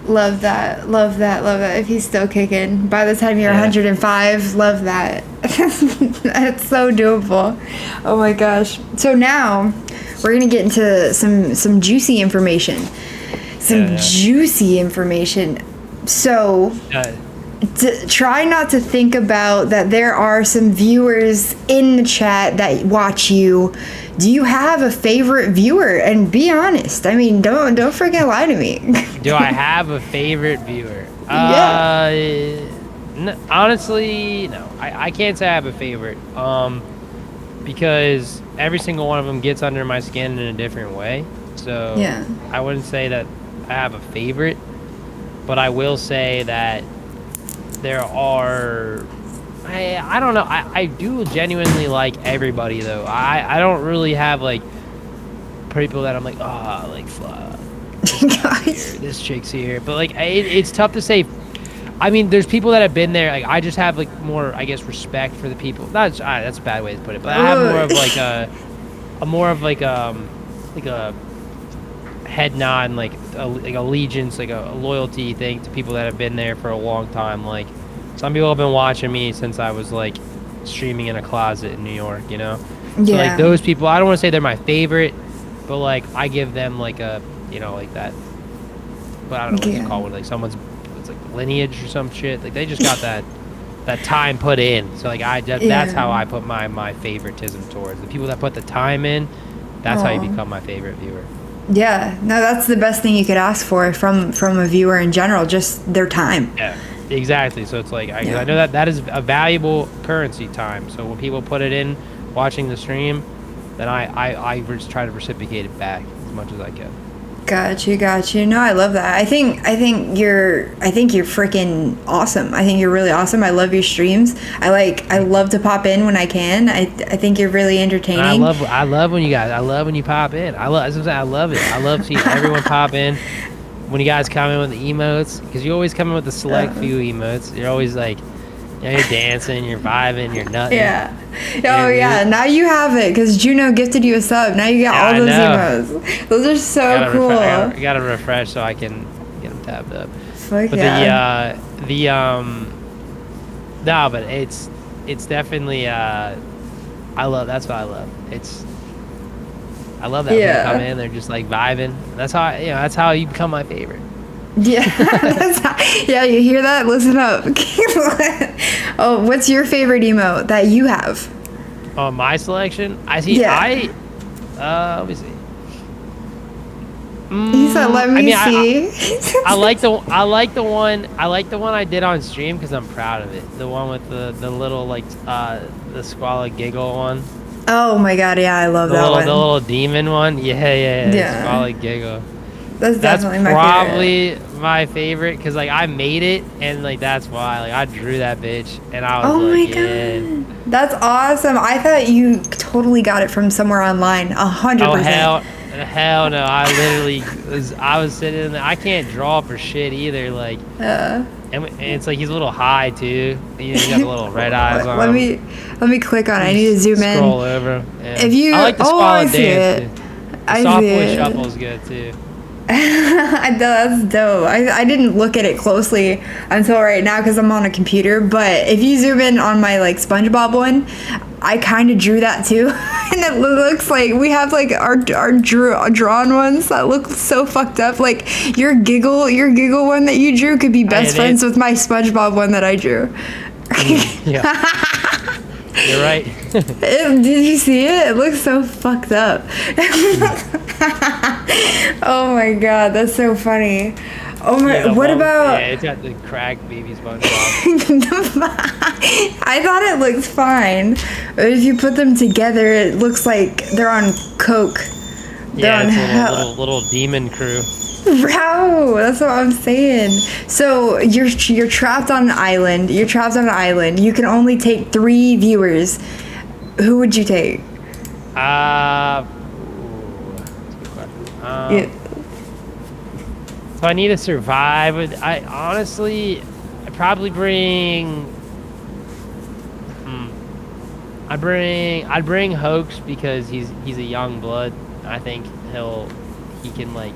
Love that. Love that. Love that. If he's still kicking. By the time you're Yeah. 105, love that. That's so doable. Oh my gosh. So now we're going to get into some juicy information. Some juicy information. So try not to think about that there are some viewers in the chat that watch you. Do you have a favorite viewer? And be honest. I mean, don't freaking lie to me. Do I have a favorite viewer? Yeah. Honestly, no. I can't say I have a favorite. Because every single one of them gets under my skin in a different way. So Yeah. I wouldn't say that I have a favorite, but I will say that there are. I don't know. I do genuinely like everybody though. I don't really have like people that I'm like, oh, like fuck, this chick's here. But like it's tough to say. I mean, there's people that have been there. Like I just have like more, I guess, respect for the people. That's a bad way to put it. But I have more of like a head nod, and like allegiance, like a loyalty thing to people that have been there for a long time. Like some people have been watching me since I was like streaming in a closet in New York, you know? So like those people, I don't want to say they're my favorite, but like I give them like a, you know, like that, but I don't know what you call it, like someone's, it's like lineage or some shit. Like they just got that time put in. So like that's how I put my favoritism towards the people that put the time in. That's how you become my favorite viewer. Yeah, no, that's the best thing you could ask for from a viewer in general, just their time. Yeah, exactly. So it's like, I know that is a valuable currency, time. So when people put it in watching the stream, then I just try to reciprocate it back as much as I can. Got you. No, I love that. I think you're freaking awesome. I think you're really awesome. I love your streams. I love to pop in when I can. I think you're really entertaining. And I love when you pop in. I love it. I love seeing everyone pop in. When you guys come in with the emotes, because you always come in with the select few emotes. You're always like, you know, you're dancing, you're vibing, you're nutting. Yeah. Oh yeah. Now you have it because Juno gifted you a sub. Now you got all those emotes. Those are so cool. I gotta refresh so I can get them tabbed up. Fuck but yeah. No, but it's definitely that's what I love. I love that when they come in, they're just like vibing. That's how you become my favorite. Yeah, you hear that? Listen up. Oh, what's your favorite emote that you have? Oh, my selection? Let me see. He said, "Let me see." I like the one I did on stream because I'm proud of it. The one with the little like the Sqwalla giggle one. Oh my god, yeah, I love that one. The little demon one. Yeah. Sqwalla giggle. That's definitely probably my favorite because like I made it and like that's why like I drew that bitch and I was my god, that's awesome. I thought you totally got it from somewhere online. 100%. Oh hell no! I literally was sitting there. I can't draw for shit either. Like and it's like he's a little high too. He's got the little red eyes on. Let me click on it. I need to zoom in. Scroll over. Yeah. If you I like the Sqwalla it. dance. The soft boy shuffle is good too. That's dope. I didn't look at it closely until right now because I'm on a computer, but if you zoom in on my like SpongeBob one, I kind of drew that too. And it looks like we have like our drawn ones that look so fucked up. Like your giggle one that you drew could be best friends with my SpongeBob one that I drew. Yeah. You're right. Did you see it? It looks so fucked up. Oh my god, that's so funny. Oh my, what about... Yeah, it's got the cracked baby SpongeBob. I thought it looked fine. But if you put them together, it looks like they're on coke. It's a little demon crew. Bro, that's what I'm saying. So you're trapped on an island. You can only take 3 viewers. Who would you take? That's a good question. So I need to survive. I'd probably bring. I'd bring Hoax because he's a young blood. I think he can like,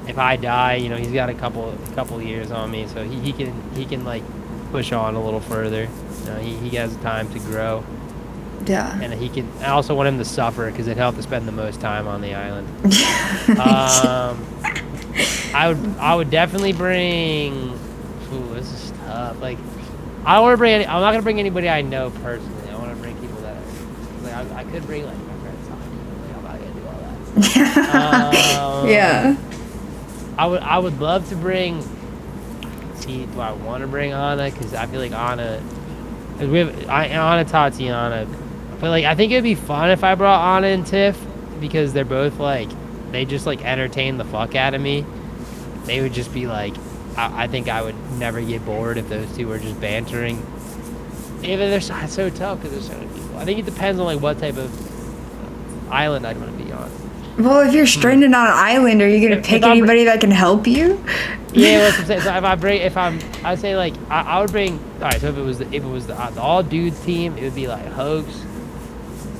if I die, you know, he's got a couple years on me, so he can like push on a little further. You know, he has time to grow. Yeah. And I also want him to suffer because it'd help to spend the most time on the island. I would definitely bring. Ooh, this is tough. Like, I don't want to bring I'm not gonna bring anybody I know personally. I want to bring people that I could bring like my friends. Like, I'm not gonna do all that. Yeah. I would love to bring. See, do I want to bring Anna? Because I feel like Anna. Cause Anna, Tatiana. But like, I think it'd be fun if I brought Anna and Tiff because they're both like, they just like entertain the fuck out of me. They would just be like, I think I would never get bored if those two were just bantering. Even they're so tough because there's so many people. I think it depends on like what type of island I'd want to be on. Well, if you're stranded on an island, are you gonna pick anybody that can help you? Yeah, that's what I'm saying. So I'd say like I would bring. All right, so if it was the all dudes team, it would be like Hoax.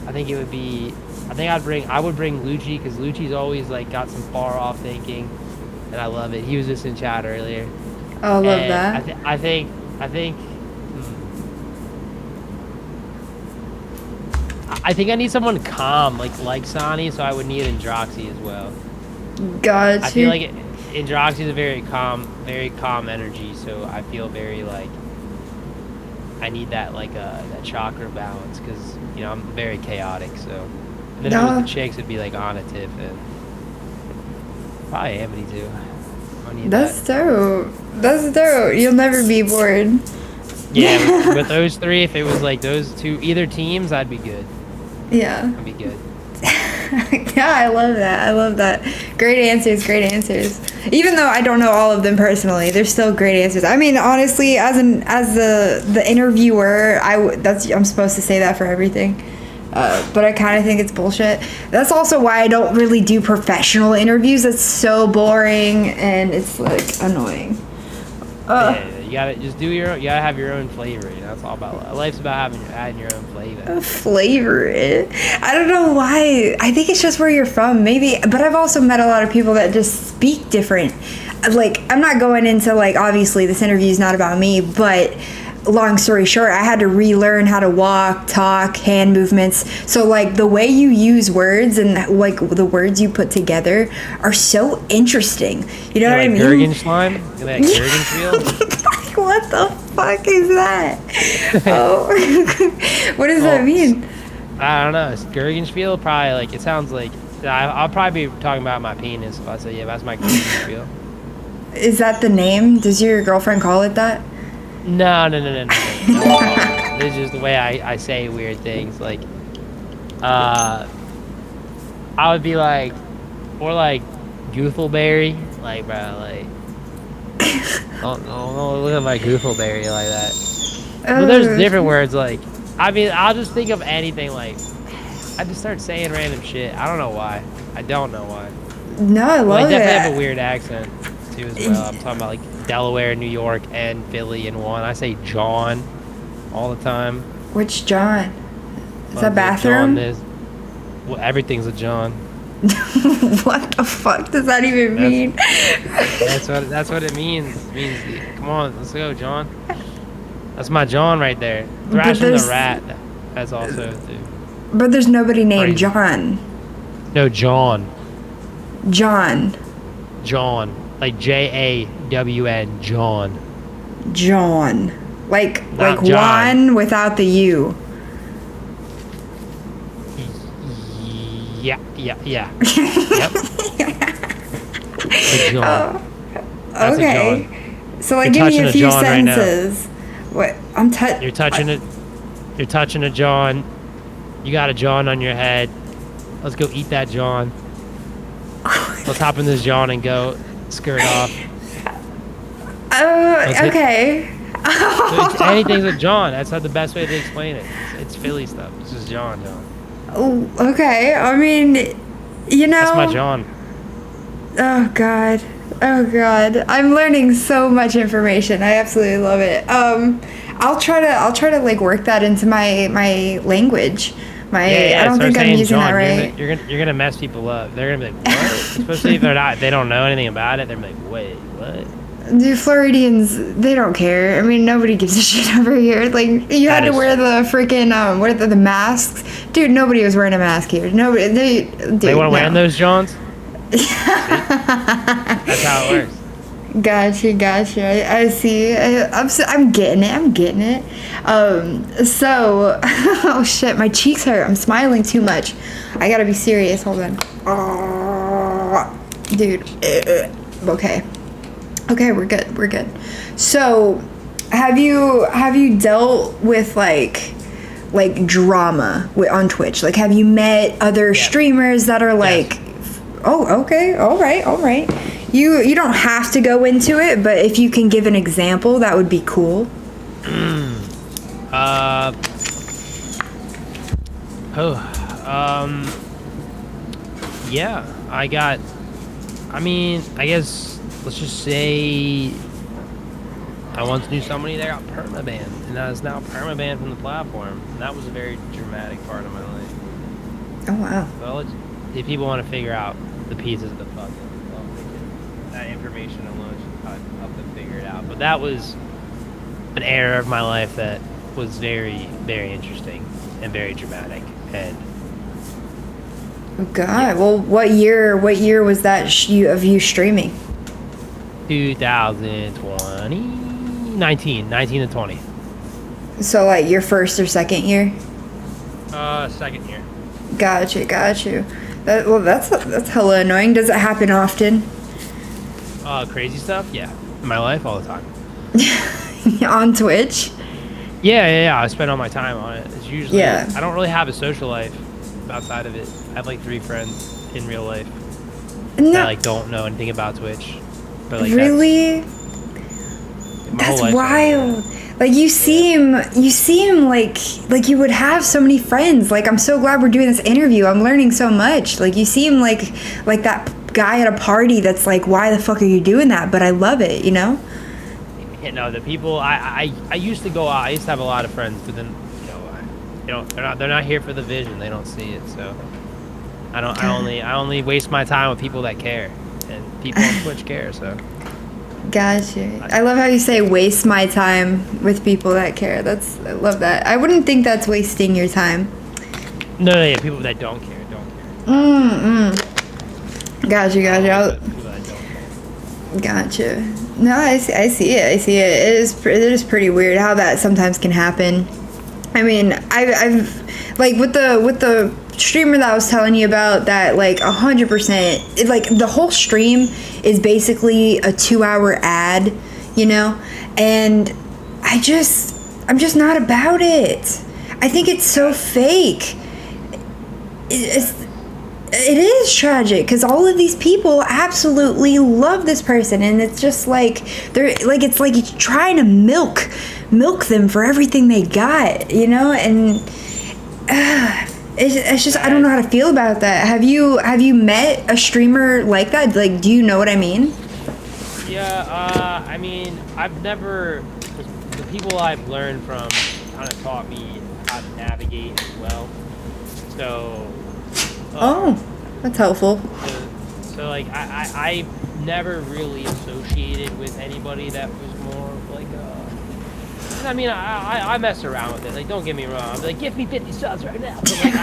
I think it would be. I would bring Lucci because Lucci's always like got some far off thinking, and I love it. He was just in chat earlier. Oh, I love that. I think. I think I need someone calm, like Sonny, so I would need Androxy as well. Gotcha. I feel like Androxy is a very calm energy, so I feel very like I need that like that chakra balance because you know I'm very chaotic. So and then if it was the chicks, it'd be like Anna, Tiff, and probably Amity too. That's dope. That's dope. You'll never be bored. Yeah, with those three, if it was like those two, either teams, I'd be good. Yeah. I'd be good. Yeah, I love that. I love that. Great answers. Great answers. Even though I don't know all of them personally, they're still great answers. I mean, honestly, as the interviewer, I'm supposed to say that for everything. But I kind of think it's bullshit. That's also why I don't really do professional interviews. It's so boring and it's like annoying. Yeah, you gotta just do your own. You gotta have your own flavor. You know, that's all about life's about adding your own flavor. Flavor it. I don't know why. I think it's just where you're from, maybe. But I've also met a lot of people that just speak different. Like, I'm not going into like, obviously this interview is not about me, but long story short, I had to relearn how to walk, talk, hand movements. So like the way you use words and like the words you put together are so interesting. You know what I mean? Gurgen slime? That Gurgen field? Like, what the fuck is that? Oh, what does that mean? I don't know. It's Gurgenspiel, probably like it sounds like I'll probably be talking about my penis if I say yeah, that's my Gurgenspiel. Is that the name? Does your girlfriend call it that? No. This is just the way I say weird things. Like, I would be like, or like, Goofleberry, like, bro, like, don't look at my Goofleberry like that. But there's different words. Like, I mean, I'll just think of anything. Like, I just start saying random shit. I don't know why. I don't know why. No, I love it. I definitely have a weird accent too as well. I'm talking about like Delaware, New York, and Philly in one. I say John all the time. Which John? Is that bathroom? Well, everything's a John. What the fuck does that even mean? That's what it means. It means, come on, let's go, John. That's my John right there. Thrashing the Rat. That's also too. But there's nobody named John. No, John. John. John. Like Jawn. John. John. Like John. Juan without the U. Yeah. Yep. A John. Oh, okay. So like, give me a few sentences. What? You're touching it. You're touching a John. You got a John on your head. Let's go eat that John. Let's hop in this John and go skirt off. Okay. So anything's a John. That's not the best way to explain it. It's Philly stuff. It's just John. Oh, okay. I mean, you know. That's my John. Oh God. Oh God, I'm learning so much information. I absolutely love it. I'll try to like work that into my language. I don't Start think I'm saying using that John. right. You're gonna mess people up. They're gonna be like, what? Especially if they don't know anything about it. They're gonna be like, wait, what? Dude, Floridians, they don't care. I mean, nobody gives a shit over here. Like, you had That to is wear true. the freaking, what are the masks? Dude, nobody was wearing a mask here. Nobody, dude, They weren't wearing no. those Johns. See? That's how it works. Gotcha. I see. I'm getting it. I'm getting it. So, oh shit, my cheeks hurt. I'm smiling too much. I gotta be serious. Hold on. Oh, dude. Okay. Okay, we're good. We're good. So, have you dealt with like drama on Twitch? Like, have you met other Yes. streamers that are like, Yes. oh, okay, all right. You don't have to go into it, but if you can give an example, that would be cool. Yeah, I guess, let's just say I once knew somebody that got permabanned, and that is now permabanned from the platform. And that was a very dramatic part of my life. Oh wow. Well, if people want to figure out the pieces of the puzzle, that information alone should probably help them figure it out. But that was an era of my life that was very, very interesting and very dramatic. And Oh God. Well, what year was that of you streaming? 2020, 19 and 20. So like your first or second year? Second year. Gotcha. That's hella annoying. Does it happen often? Crazy stuff? Yeah. In my life, all the time. On Twitch? Yeah. I spend all my time on it. It's usually, Yeah. I don't really have a social life outside of it. I have like 3 friends in real life No. that like don't know anything about Twitch. But like Really? my whole That's life's on there. wild. Like you seem like you would have so many friends. Like I'm so glad we're doing this interview. I'm learning so much. Like you seem like that guy at a party that's like, why the fuck are you doing that? But I love it, you know? You know, the people I used to go out. I used to have a lot of friends, but then they're not here for the vision. They don't see it. So I only waste my time with people that care, and people on Twitch care. So Gotcha. I love how you say waste my time with people that care. I love that. I wouldn't think that's wasting your time. yeah, people that don't care don't care. Gotcha. People that don't care. Gotcha. No, I see it. It is pretty weird how that sometimes can happen. I mean, I've like with the streamer that I was telling you about that, like 100%, like the whole stream is basically a 2-hour ad, you know, and I'm just not about it. I think it's so fake. It is tragic because all of these people absolutely love this person, and it's just like it's like you're trying to milk them for everything they got, you know, and it's just I don't know how to feel about that. Have you met a streamer like that? Like, do you know what I mean? Yeah, I mean, I've never. The people I've learned from kind of taught me how to navigate as well. So. Oh, that's helpful. So like, I never really associated with anybody that was more like. I mean, I mess around with it. Like, don't get me wrong. I'm like, give me 50 subs right now. But like,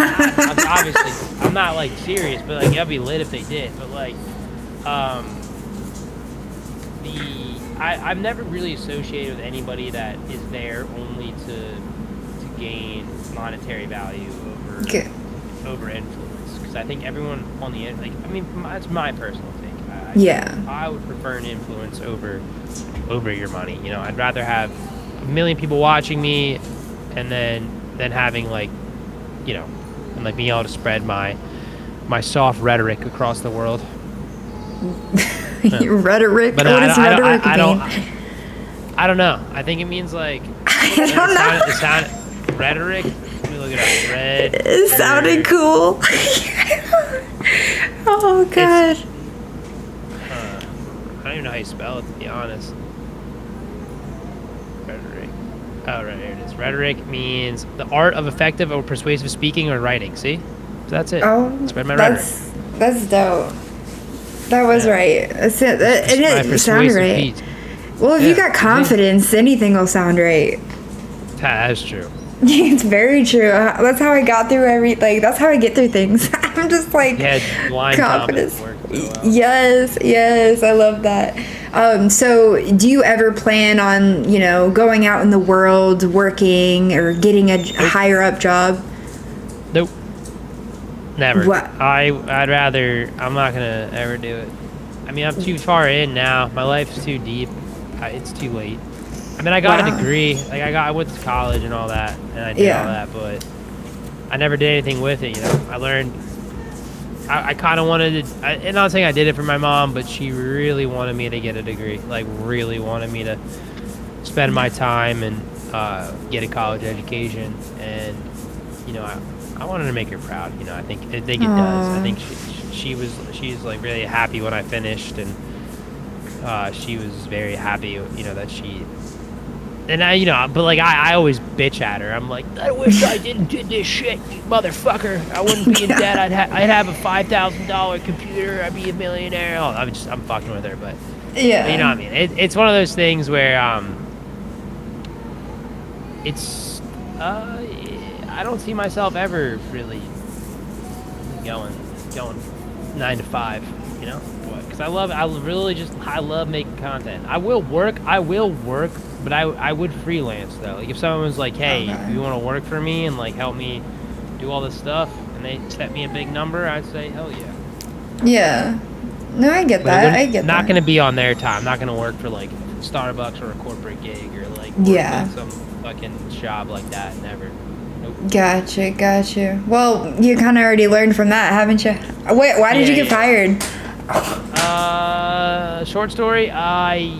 I'm not like serious. But like, I'd be lit if they did. But like, I've never really associated with anybody that is there only to gain monetary value over influence. Because I think everyone on the end, like, I mean, that's my personal take. I would prefer an influence over your money. You know, I'd rather have a million people watching me, and then having like, you know, and like being able to spread my soft rhetoric across the world. Rhetoric. But what does rhetoric mean? I don't know. I think it means like. I don't know. The sound rhetoric. Let me look it up. It sounded cool. Oh God. don't even know how you spell it, to be honest. Rhetoric. Oh, right, here it is. Rhetoric means the art of effective or persuasive speaking or writing. See? So that's it. Oh, Spread my rhetoric. that's dope. That was right. It sounded right. Speech. Well, if you got confidence, anything will sound right. That's true. It's very true. That's how I got through that's how I get through things. I'm just like confidence. Well. Yes, I love that. So do you ever plan on, going out in the world, working or getting a higher up job? Nope. Never. What? I'd rather, I'm not gonna ever do it. I mean, I'm too far in now. My life's too deep. It's too late. I mean, I got a degree. Like I went to college and all that, and I did all that, but I never did anything with it. I learned. I kind of wanted to. And not saying I did it for my mom, but she really wanted me to get a degree. Like, really wanted me to spend my time and get a college education. And I wanted to make her proud. I think it does. I think she's like really happy when I finished, and she was very happy. That she. And but like I always bitch at her. I'm like, I wish I didn't do this shit, you motherfucker. I wouldn't be in debt. I'd have a $5,000 computer. I'd be a millionaire. Oh, I'm fucking with her, but yeah, you know what I mean. It's one of those things where it's I don't see myself ever really going 9 to 5. Because I love making content. I will work. But I would freelance though. Like if someone was like, "Hey, you want to work for me and like help me do all this stuff," and they set me a big number, I'd say, "Hell yeah." Yeah. No, I get that. I get that. Not gonna be on their time. Not gonna work for like Starbucks or a corporate gig or like some fucking job like that. Never. Nope. Gotcha. Well, you kind of already learned from that, haven't you? Wait, why did you get fired? Short story. I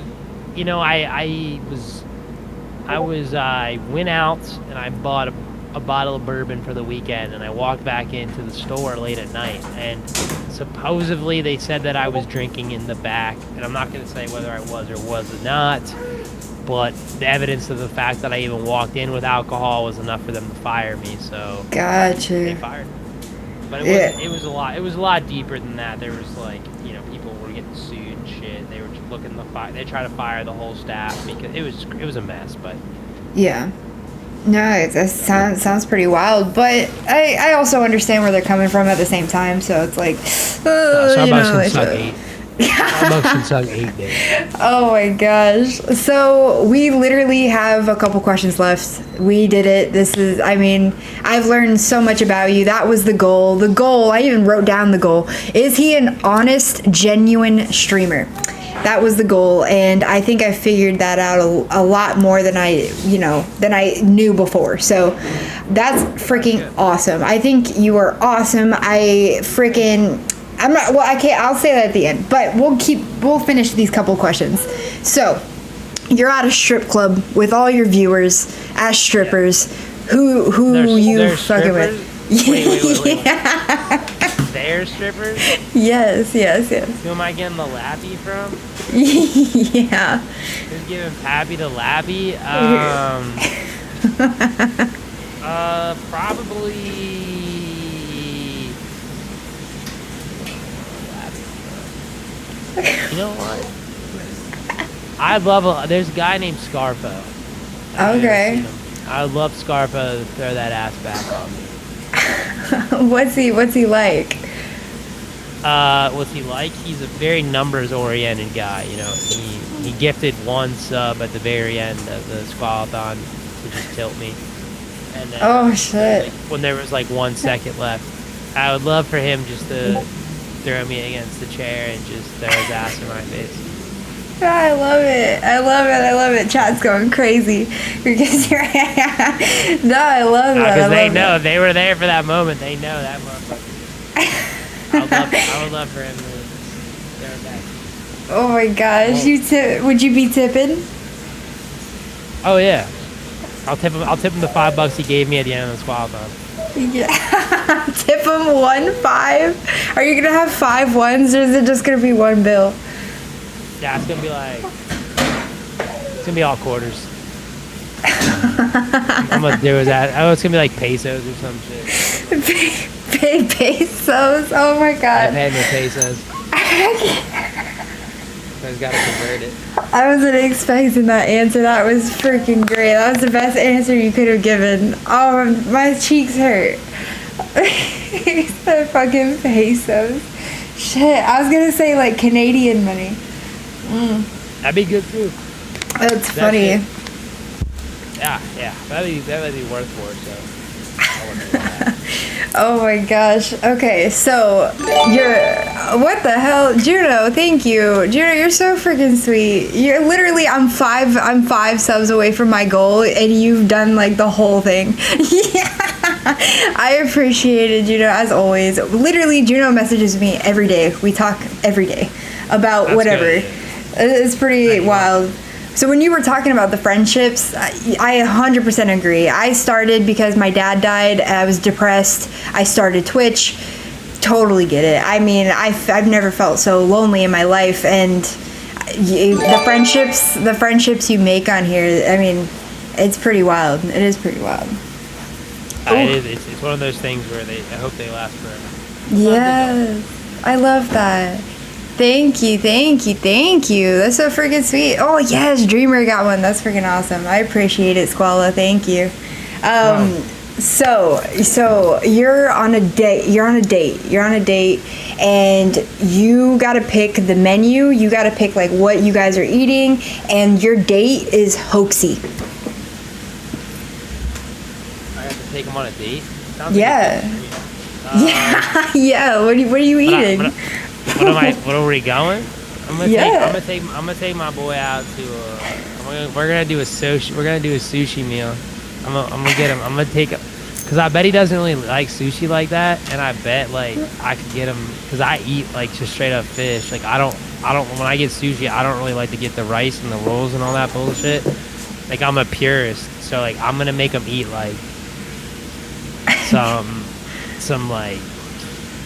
went out and I bought a bottle of bourbon for the weekend, and I walked back into the store late at night, and supposedly they said that I was drinking in the back, and I'm not going to say whether I was or was not, but the evidence of the fact that I even walked in with alcohol was enough for them to fire me, so gotcha. They fired me. But it was a lot deeper than that. There was like, people were getting sued and shit. They were looking to fire. They tried to fire the whole staff because it was a mess. But yeah, no, that sounds pretty wild. But I also understand where they're coming from at the same time. So it's like, oh my gosh. So we literally have a couple questions left. We did it. I've learned so much about you. That was the goal. I even wrote down the goal. Is he an honest, genuine streamer? That was the goal, and I think I figured that out a lot more than I knew before. So that's freaking awesome. I think you are awesome. I'll say that at the end, but we'll finish these couple questions. So, you're at a strip club with all your viewers as strippers. Who you fucking with? Wait. They're strippers? Yes. Who am I getting the lappy from? Yeah. Who's giving Pappy the lappy? Probably. You know what? There's a guy named Scarpa. Okay. I would love Scarpa to throw that ass back on me. What's he like? What's he like? He's a very numbers-oriented guy. He gifted one sub at the very end of the Sqwalla-thon to just tilt me. And then, shit! When there was like 1 second left, I would love for him just to throw me against the chair and just throw his ass in my face. I love it. Chat's going crazy because you're. No, I love it. Because they know they were there for that moment. They know that motherfucker. I would love for him to throw it back. Oh my gosh! Would you be tipping? Oh yeah, I'll tip him the $5 he gave me at the end of the Sqwalla-thon. Yeah, tip him 1 5. Are you gonna have 5 ones, or is it just gonna be one bill? Yeah, it's gonna be like it's gonna be all quarters. I'm gonna do that. Oh, it's gonna be like pesos or some shit. Pay pesos. Oh my I god. paid my pesos. I just gotta convert it. I wasn't expecting that answer. That was freaking great. That was the best answer you could have given. Oh, my cheeks hurt. He said fucking pesos. Shit, I was gonna say like Canadian money. That'd be good too. That's funny. Yeah, that'd be worth for it. So. I wouldn't do that. Oh my gosh. Okay, so what the hell, Juno? Thank you, Juno. You're so freaking sweet. You're literally I'm five subs away from my goal, and you've done like the whole thing. Yeah, I appreciate it, Juno, as always. Literally, Juno messages me every day. We talk every day about That's whatever. good, yeah. It's pretty wild. So when you were talking about the friendships, I 100% agree. I started because my dad died. I was depressed. I started Twitch. Totally get it. I mean, I've never felt so lonely in my life, and the friendships you make on here. I mean, it's pretty wild. It is pretty wild. It's one of those things where I hope they last forever. Yes, I love that. Thank you. That's so freaking sweet. Oh yes, Dreamer got one. That's freaking awesome. I appreciate it, Sqwalla. Thank you. Wow. So you're on a date, and you gotta pick the menu. You gotta pick like what you guys are eating, and your date is hoaxy. I have to take them on a date. Sounds Yeah. Like Yeah. What are you eating? What are we going? I'm gonna take my boy out to. We're gonna do a sushi meal. I'm gonna get him. I'm gonna take him, cause I bet he doesn't really like sushi like that, and I bet like I could get him, cause I eat like just straight up fish. Like I don't. When I get sushi, I don't really like to get the rice and the rolls and all that bullshit. Like I'm a purist, so like I'm gonna make him eat like some like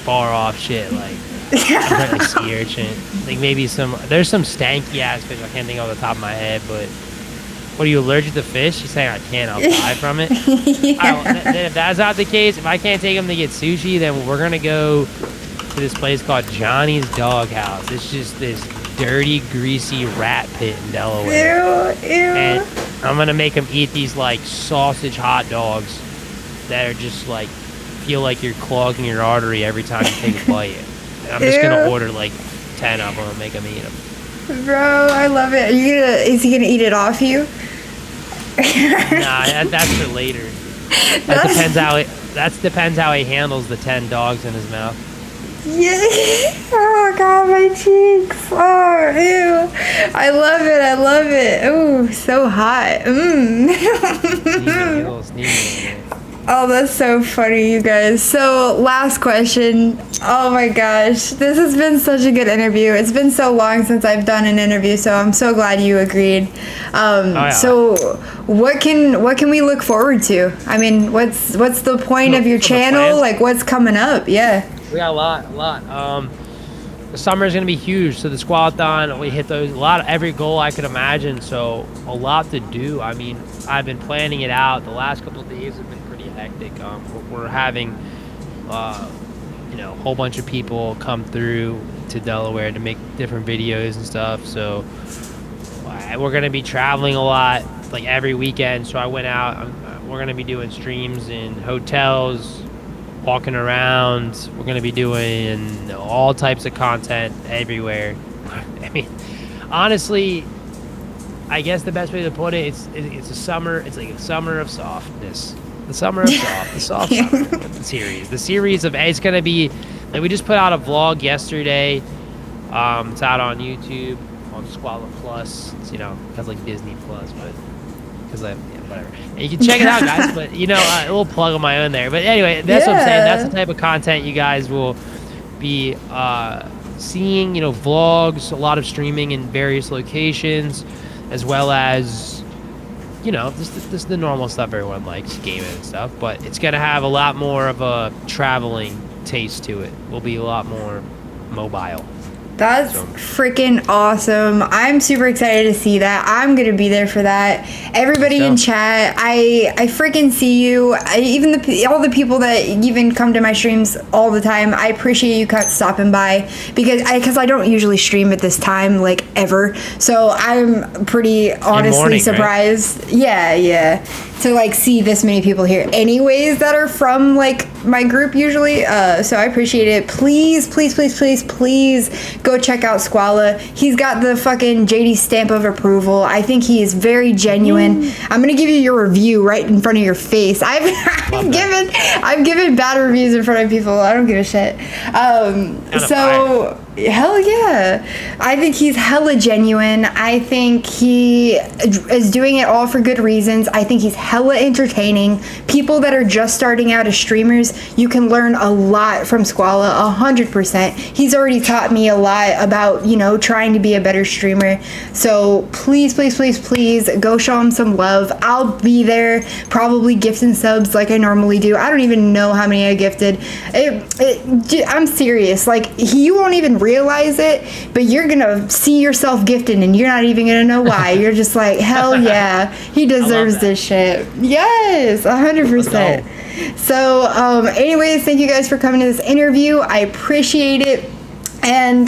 far off shit like. Like sea urchin, like maybe there's some stanky ass fish I can't think off the top of my head, but what, are you allergic to fish? You're saying I can't, I'll die from it. Yeah. Then if that's not the case, if I can't take him to get sushi, then we're gonna go to this place called Johnny's Doghouse. It's just this dirty, greasy rat pit in Delaware. Ew. And I'm gonna make him eat these like sausage hot dogs that are just like feel like you're clogging your artery every time you take a bite. I'm just gonna order like 10 of them and make him eat them. Bro, I love it. Is he gonna eat it off you? Nah, that's for later. That depends how he handles the 10 dogs in his mouth. Yeah. Oh god, my cheeks. Oh, ew. I love it. Ooh, so hot. Sneaky. Oh, that's so funny, you guys. So, last question. Oh my gosh, this has been such a good interview. It's been so long since I've done an interview, so I'm so glad you agreed. Yeah. So, what can we look forward to? I mean, what's the point of your channel? Like, what's coming up? Yeah. We got a lot. The summer is gonna be huge. So the Sqwallathon, we hit every goal I could imagine. So a lot to do. I mean, I've been planning it out. The last couple of days have been pretty hectic. We're having, a whole bunch of people come through to Delaware to make different videos and stuff. So we're gonna be traveling a lot, like every weekend. So I went out. We're gonna be doing streams in hotels, walking around. We're gonna be doing all types of content everywhere. I mean, honestly, I guess the best way to put it, it's a summer. It's like a summer of softness. The summer of the soft summer. The series of it's gonna be like, we just put out a vlog yesterday. It's out on YouTube on Sqwalla Plus. It's, has like Disney Plus, but because whatever. And you can check it out, guys. But a little plug on my own there. But anyway, that's what I'm saying. That's the type of content you guys will be seeing. Vlogs, a lot of streaming in various locations, as well as this is the normal stuff everyone likes, gaming and stuff. But it's gonna have a lot more of a traveling taste to it. We'll be a lot more mobile. That's So, freaking awesome. I'm super excited to see that. I'm going to be there for that. Everybody in chat, I freaking see you. All the people that even come to my streams all the time, I appreciate you stopping by because I don't usually stream at this time, like, ever. So I'm pretty honestly morning, surprised. Right? Yeah. To, like, see this many people here anyways that are from, like, my group usually. So I appreciate it. Please go check out Sqwalla. He's got the fucking JD stamp of approval. I think he is very genuine. I'm gonna give you your review right in front of your face. I've given bad reviews in front of people. I don't give a shit. So hell yeah. I think he's hella genuine. I think he is doing it all for good reasons. I think he's hella entertaining. People that are just starting out as streamers, you can learn a lot from Sqwalla, 100%. He's already taught me a lot about, you know, trying to be a better streamer. So please go show him some love. I'll be there, probably gifting subs like I normally do. I don't even know how many I gifted. I'm serious. Like, you won't even realize it, but you're gonna see yourself gifting and you're not even gonna know why. You're just like, hell yeah, he deserves this shit. Yes, 100%. So anyways, thank you guys for coming to this interview. I appreciate it, and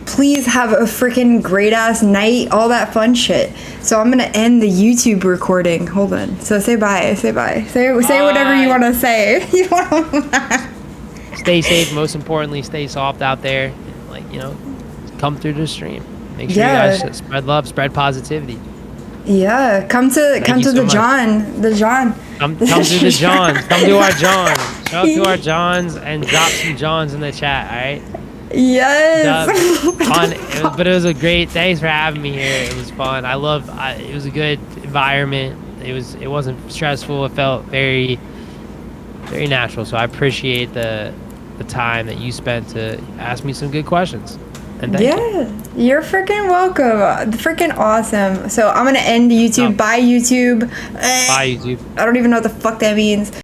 please have a freaking great ass night, all that fun shit. So I'm gonna end the YouTube recording. Hold on. So say bye. Say whatever you want to say. Stay safe. Most importantly, stay soft out there. Like, you know, come through the stream. Make sure you guys spread love, spread positivity. Yeah, come to the John. Come to the Johns. Come to our Johns. Show up to our Johns and drop some Johns in the chat. All right. Yes. But it was a great. Thanks for having me here. It was fun. It was a good environment. It wasn't stressful. It felt very, very natural. So I appreciate the time that you spent to ask me some good questions. And thank you. You're freaking welcome. Freaking awesome. So I'm gonna end YouTube. Bye YouTube. Bye YouTube. I don't even know what the fuck that means.